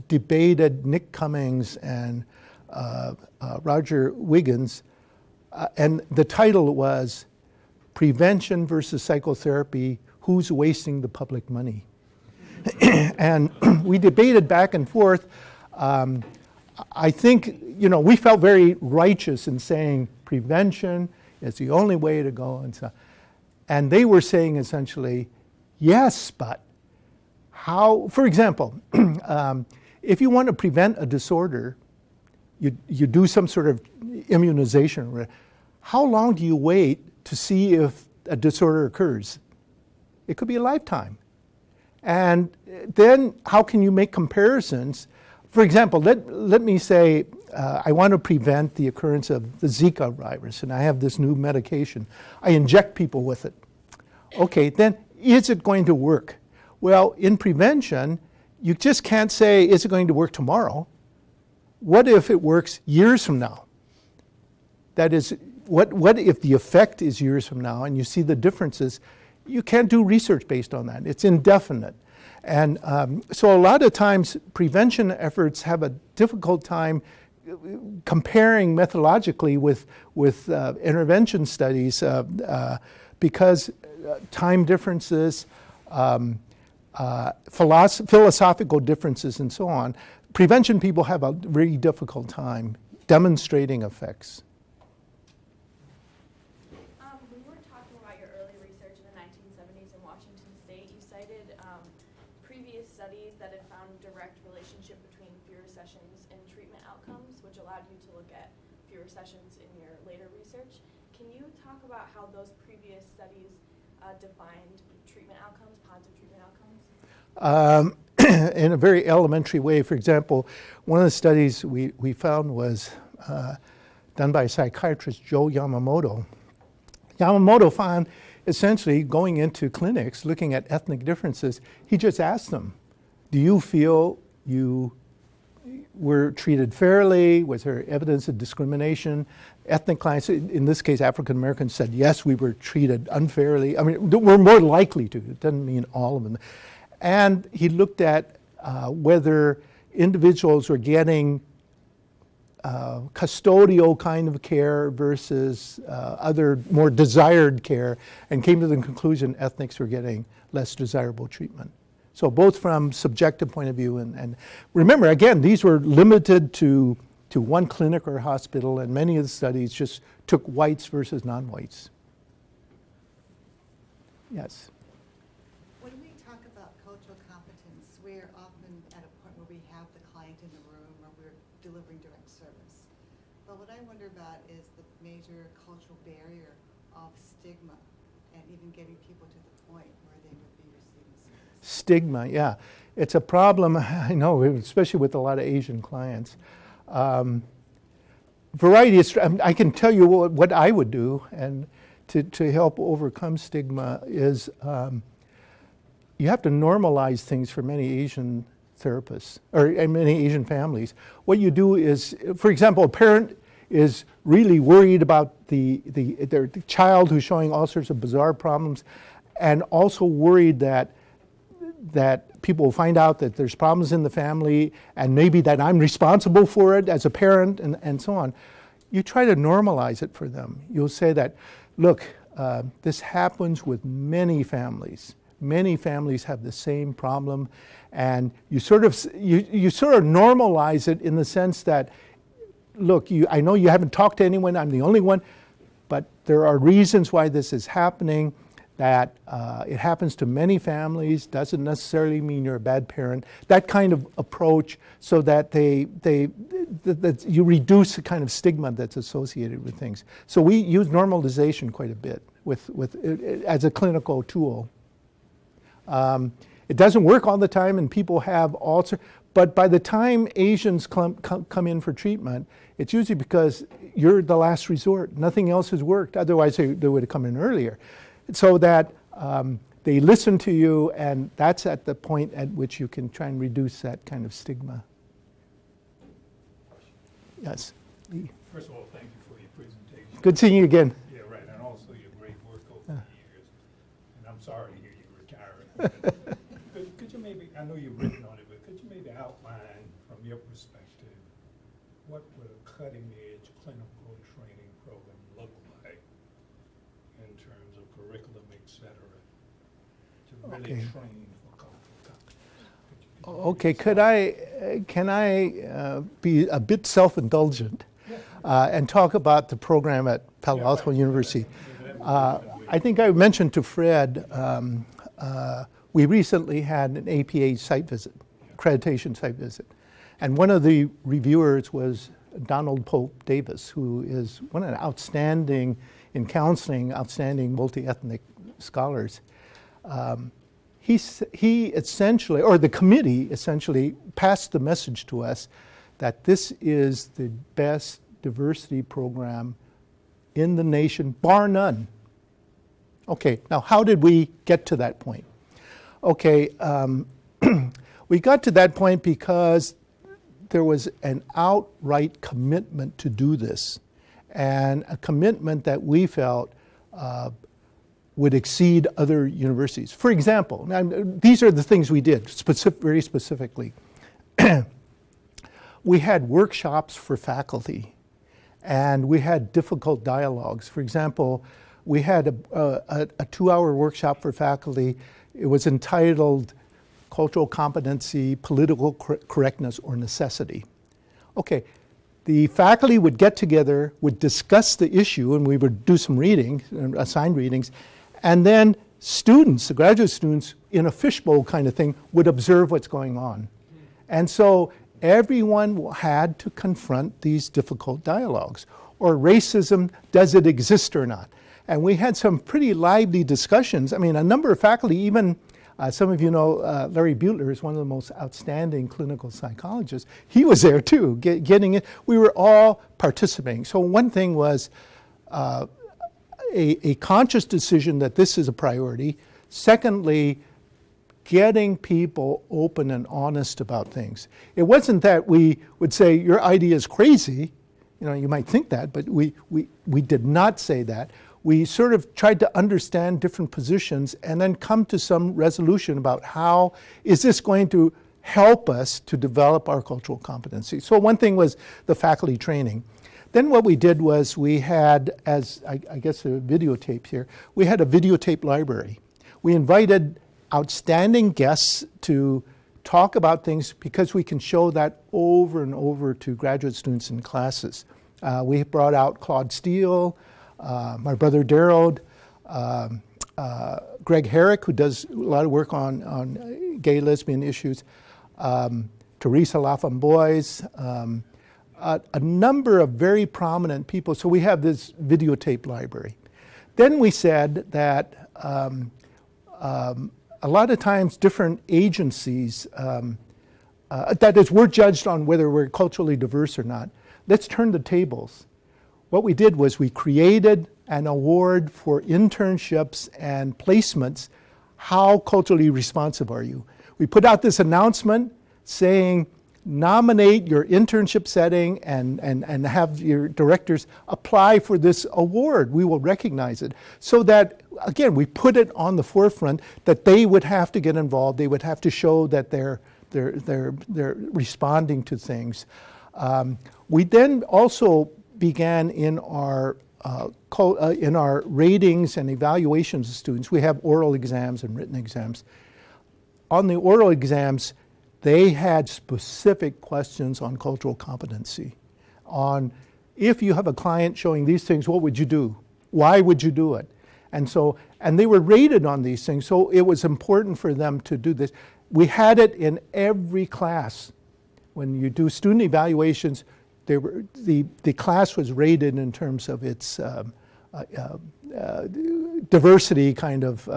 debated Nick Cummings and Roger Wiggins, and the title was Prevention versus Psychotherapy, Who's Wasting the Public Money? And we debated back and forth. I think, we felt very righteous in saying prevention is the only way to go. And they were saying essentially, yes, but how, for example, if you want to prevent a disorder, you do some sort of immunization. How long do you wait to see if a disorder occurs? It could be a lifetime. And then how can you make comparisons? For example, let me say I want to prevent the occurrence of the Zika virus, and I have this new medication. I inject people with it. Okay, then is it going to work? Well, in prevention, you just can't say, is it going to work tomorrow? What if it works years from now? That is, what if the effect is years from now and you see the differences? You can't do research based on that. It's indefinite. And so a lot of times prevention efforts have a difficult time comparing methodologically with intervention studies because time differences, philosophical differences, and so on. Prevention people have a really difficult time demonstrating effects. When you were talking about your early discussions in your later research. Can you talk about how those previous studies defined treatment outcomes, positive treatment outcomes? In a very elementary way. For example, one of the studies we found was done by psychiatrist Joe Yamamoto. Yamamoto found essentially going into clinics, looking at ethnic differences, he just asked them, do you feel you were treated fairly? Was there evidence of discrimination? Ethnic clients, in this case African Americans, said yes, we were treated unfairly. I mean, we're more likely to. It doesn't mean all of them. And he looked at whether individuals were getting custodial kind of care versus other more desired care, and came to the conclusion ethnics were getting less desirable treatment. So both from subjective point of view and remember, again, these were limited to one clinic or hospital, and many of the studies just took whites versus non-whites. Yes? When we talk about cultural competence, we're often at a point where we have the client in the room or we're delivering direct service. But what I wonder about is the major cultural barrier of stigma and even getting people to the point where they would be receiving service. Stigma, yeah. It's a problem, I know, especially with a lot of Asian clients. Variety is, I can tell you what I would do, and to help overcome stigma is you have to normalize things for many Asian therapists, or many Asian families. What you do is, for example, a parent is really worried about their child who's showing all sorts of bizarre problems, and also worried that people will find out that there's problems in the family, and maybe that I'm responsible for it as a parent, and so on. You try to normalize it for them. You'll say that, look, this happens with many families. Many families have the same problem, and you sort of normalize it in the sense that, look, I know you haven't talked to anyone, I'm the only one, but there are reasons why this is happening, that it happens to many families, doesn't necessarily mean you're a bad parent. That kind of approach, so that that you reduce the kind of stigma that's associated with things. So we use normalization quite a bit as a clinical tool. It doesn't work all the time, and people have all sorts. But by the time Asians come in for treatment, it's usually because you're the last resort. Nothing else has worked. Otherwise, they would have come in earlier. So that they listen to you, and that's at the point at which you can try and reduce that kind of stigma. Yes? First of all, thank you for your presentation. Good seeing you again. Yeah, right, and also your great work over the years. And I'm sorry to hear you're retiring. Could you maybe, I know you've written on it, but could you maybe outline from your perspective what would a cutting-edge clinical training program look like in terms of curriculum, et cetera, to really train for cultural competence? Okay, can I be a bit self-indulgent and talk about the program at Palo Alto University? I think I mentioned to Fred, we recently had an APA site visit, accreditation site visit. And one of the reviewers was Donald Pope Davis, who is one of the outstanding, in counseling, outstanding multi-ethnic scholars. He essentially, or the committee essentially, passed the message to us that this is the best diversity program in the nation, bar none. Okay, now how did we get to that point? Okay, we got to that point because there was an outright commitment to do this, and a commitment that we felt would exceed other universities. For example, now, these are the things we did very specifically. We had workshops for faculty, and we had difficult dialogues. For example, we had a 2-hour workshop for faculty. It was entitled Cultural Competency, Political Correctness, or Necessity. Okay, the faculty would get together, would discuss the issue, and we would do some readings, assigned readings, and then students, the graduate students, in a fishbowl kind of thing, would observe what's going on. And so everyone had to confront these difficult dialogues. or racism, does it exist or not? And we had some pretty lively discussions. I mean, a number of faculty, even some of you know Larry Butler is one of the most outstanding clinical psychologists. He was there too, getting it. We were all participating. So one thing was a conscious decision that this is a priority. Secondly, getting people open and honest about things. It wasn't that we would say, your idea is crazy. You know, you might think that, but we did not say that. We sort of tried to understand different positions and then come to some resolution about how is this going to help us to develop our cultural competency. So one thing was the faculty training. Then what we did was we had, as I guess a videotape here, we had a videotape library. We invited outstanding guests to talk about things because we can show that over and over to graduate students in classes. We brought out Claude Steele, my brother Darrell, Greg Herrick, who does a lot of work on gay, lesbian issues, Teresa Lafamboise, a number of very prominent people. So we have this videotape library. Then we said that a lot of times different agencies, that is, we're judged on whether we're culturally diverse or not. Let's turn the tables. What we did was we created an award for internships and placements. How culturally responsive are you? We put out this announcement saying, nominate your internship setting and have your directors apply for this award. We will recognize it. So that, again, we put it on the forefront that they would have to get involved. They would have to show that they're responding to things. We then also began in our ratings and evaluations of students. We have oral exams and written exams. On the oral exams, they had specific questions on cultural competency. On if you have a client showing these things, what would you do? Why would you do it? And they were rated on these things, so it was important for them to do this. We had it in every class. When you do student evaluations, the class was rated in terms of its diversity kind of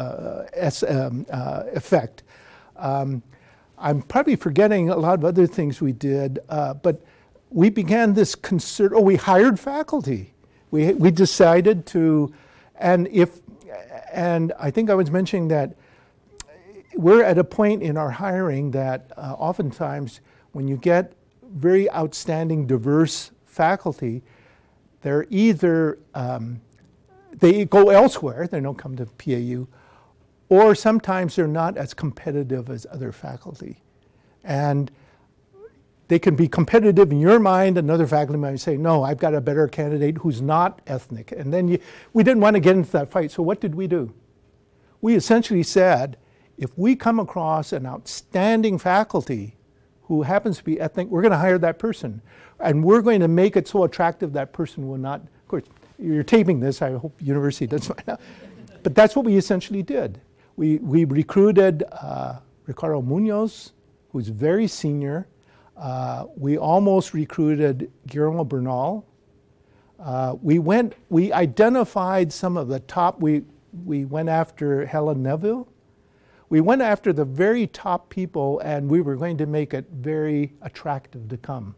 effect. I'm probably forgetting a lot of other things we did, but we began this we hired faculty. We decided to, and I think I was mentioning that we're at a point in our hiring that oftentimes when you get very outstanding, diverse faculty, they're either, they go elsewhere, they don't come to PAU, or sometimes they're not as competitive as other faculty. And they can be competitive in your mind, another faculty might say, no, I've got a better candidate who's not ethnic. And then we didn't want to get into that fight, so what did we do? We essentially said, if we come across an outstanding faculty who happens to be ethnic, we're going to hire that person. And we're going to make it so attractive that person will not, of course, you're taping this, I hope the university doesn't find out. But that's what we essentially did. We recruited Ricardo Munoz, who's very senior. We almost recruited Guillermo Bernal. We identified some of the top, we went after Helen Neville. We went after the very top people, and we were going to make it very attractive to come.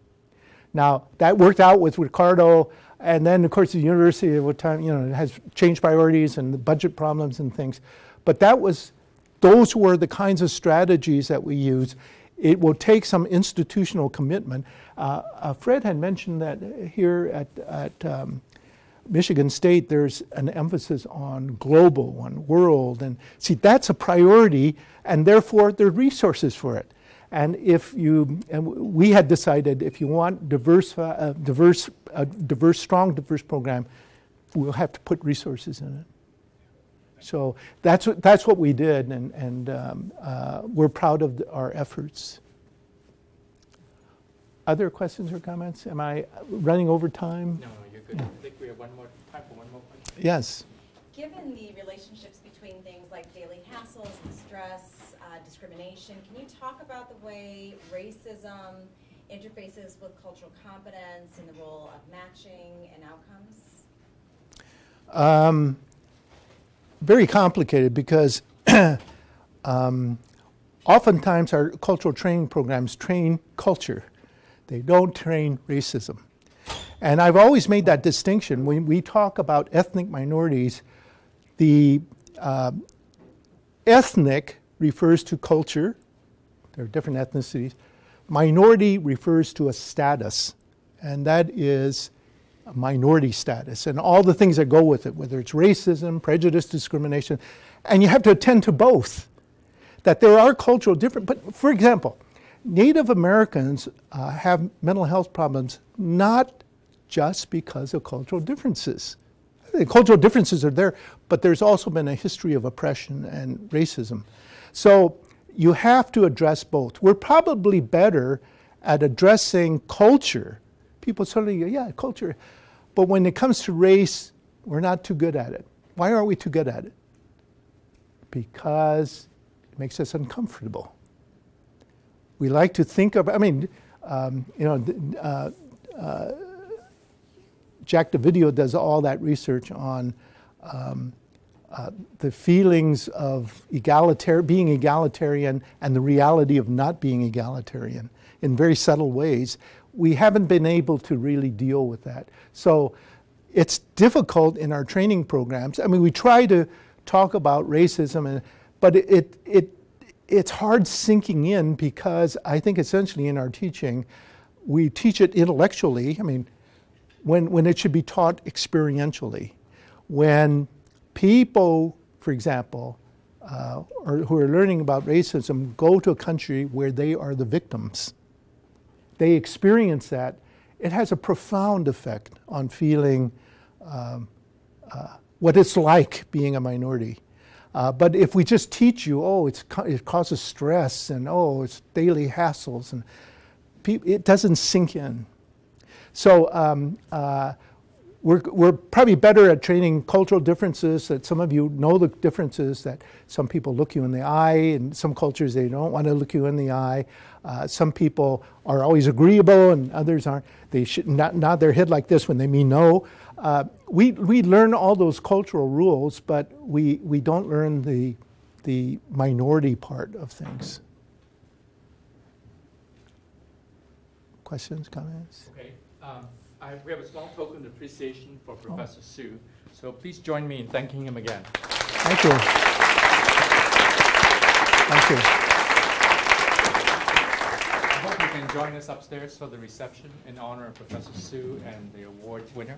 Now, that worked out with Ricardo, and then, of course, the university at what time, it has changed priorities and the budget problems and things. But those were the kinds of strategies that we use. It will take some institutional commitment. Fred had mentioned that here at Michigan State, there's an emphasis on global, on world, and see, that's a priority, and therefore there are resources for it. And we had decided if you want strong, diverse program, we'll have to put resources in it. So that's what we did, and we're proud of our efforts. Other questions or comments? Am I running over time? No, you're good. I think we have time for one more question. Yes. Given the relationships between things like daily hassles and stress, discrimination, can you talk about the way racism interfaces with cultural competence and the role of matching and outcomes? Very complicated because oftentimes our cultural training programs train culture. They don't train racism. And I've always made that distinction. When we talk about ethnic minorities, the ethnic refers to culture. There are different ethnicities. Minority refers to a status, and that is a minority status, and all the things that go with it, whether it's racism, prejudice, discrimination, and you have to attend to both. That there are cultural differences, but for example, Native Americans have mental health problems not just because of cultural differences. The cultural differences are there, but there's also been a history of oppression and racism. So you have to address both. We're probably better at addressing culture. People suddenly go, yeah, culture. But when it comes to race, we're not too good at it. Why aren't we too good at it? Because it makes us uncomfortable. We like to think of, Jack Davidio does all that research on the feelings of being egalitarian and the reality of not being egalitarian in very subtle ways. We haven't been able to really deal with that. So it's difficult in our training programs. I mean, we try to talk about racism, but it's hard sinking in because I think essentially in our teaching, we teach it intellectually. I mean, when it should be taught experientially. When people, for example, who are learning about racism go to a country where they are the victims, they experience that, it has a profound effect on feeling what it's like being a minority. But if we just teach you, it causes stress and it's daily hassles, and it doesn't sink in. So we're probably better at training cultural differences, that some of you know the differences, that some people look you in the eye, and some cultures they don't want to look you in the eye. Some people are always agreeable and others aren't. They should not nod their head like this when they mean no. We learn all those cultural rules, but we don't learn the minority part of things. Questions, comments? Okay. We have a small token of appreciation for Professor Su, so please join me in thanking him again. Thank you. Thank you. I hope you can join us upstairs for the reception in honor of Professor Su and the award winner.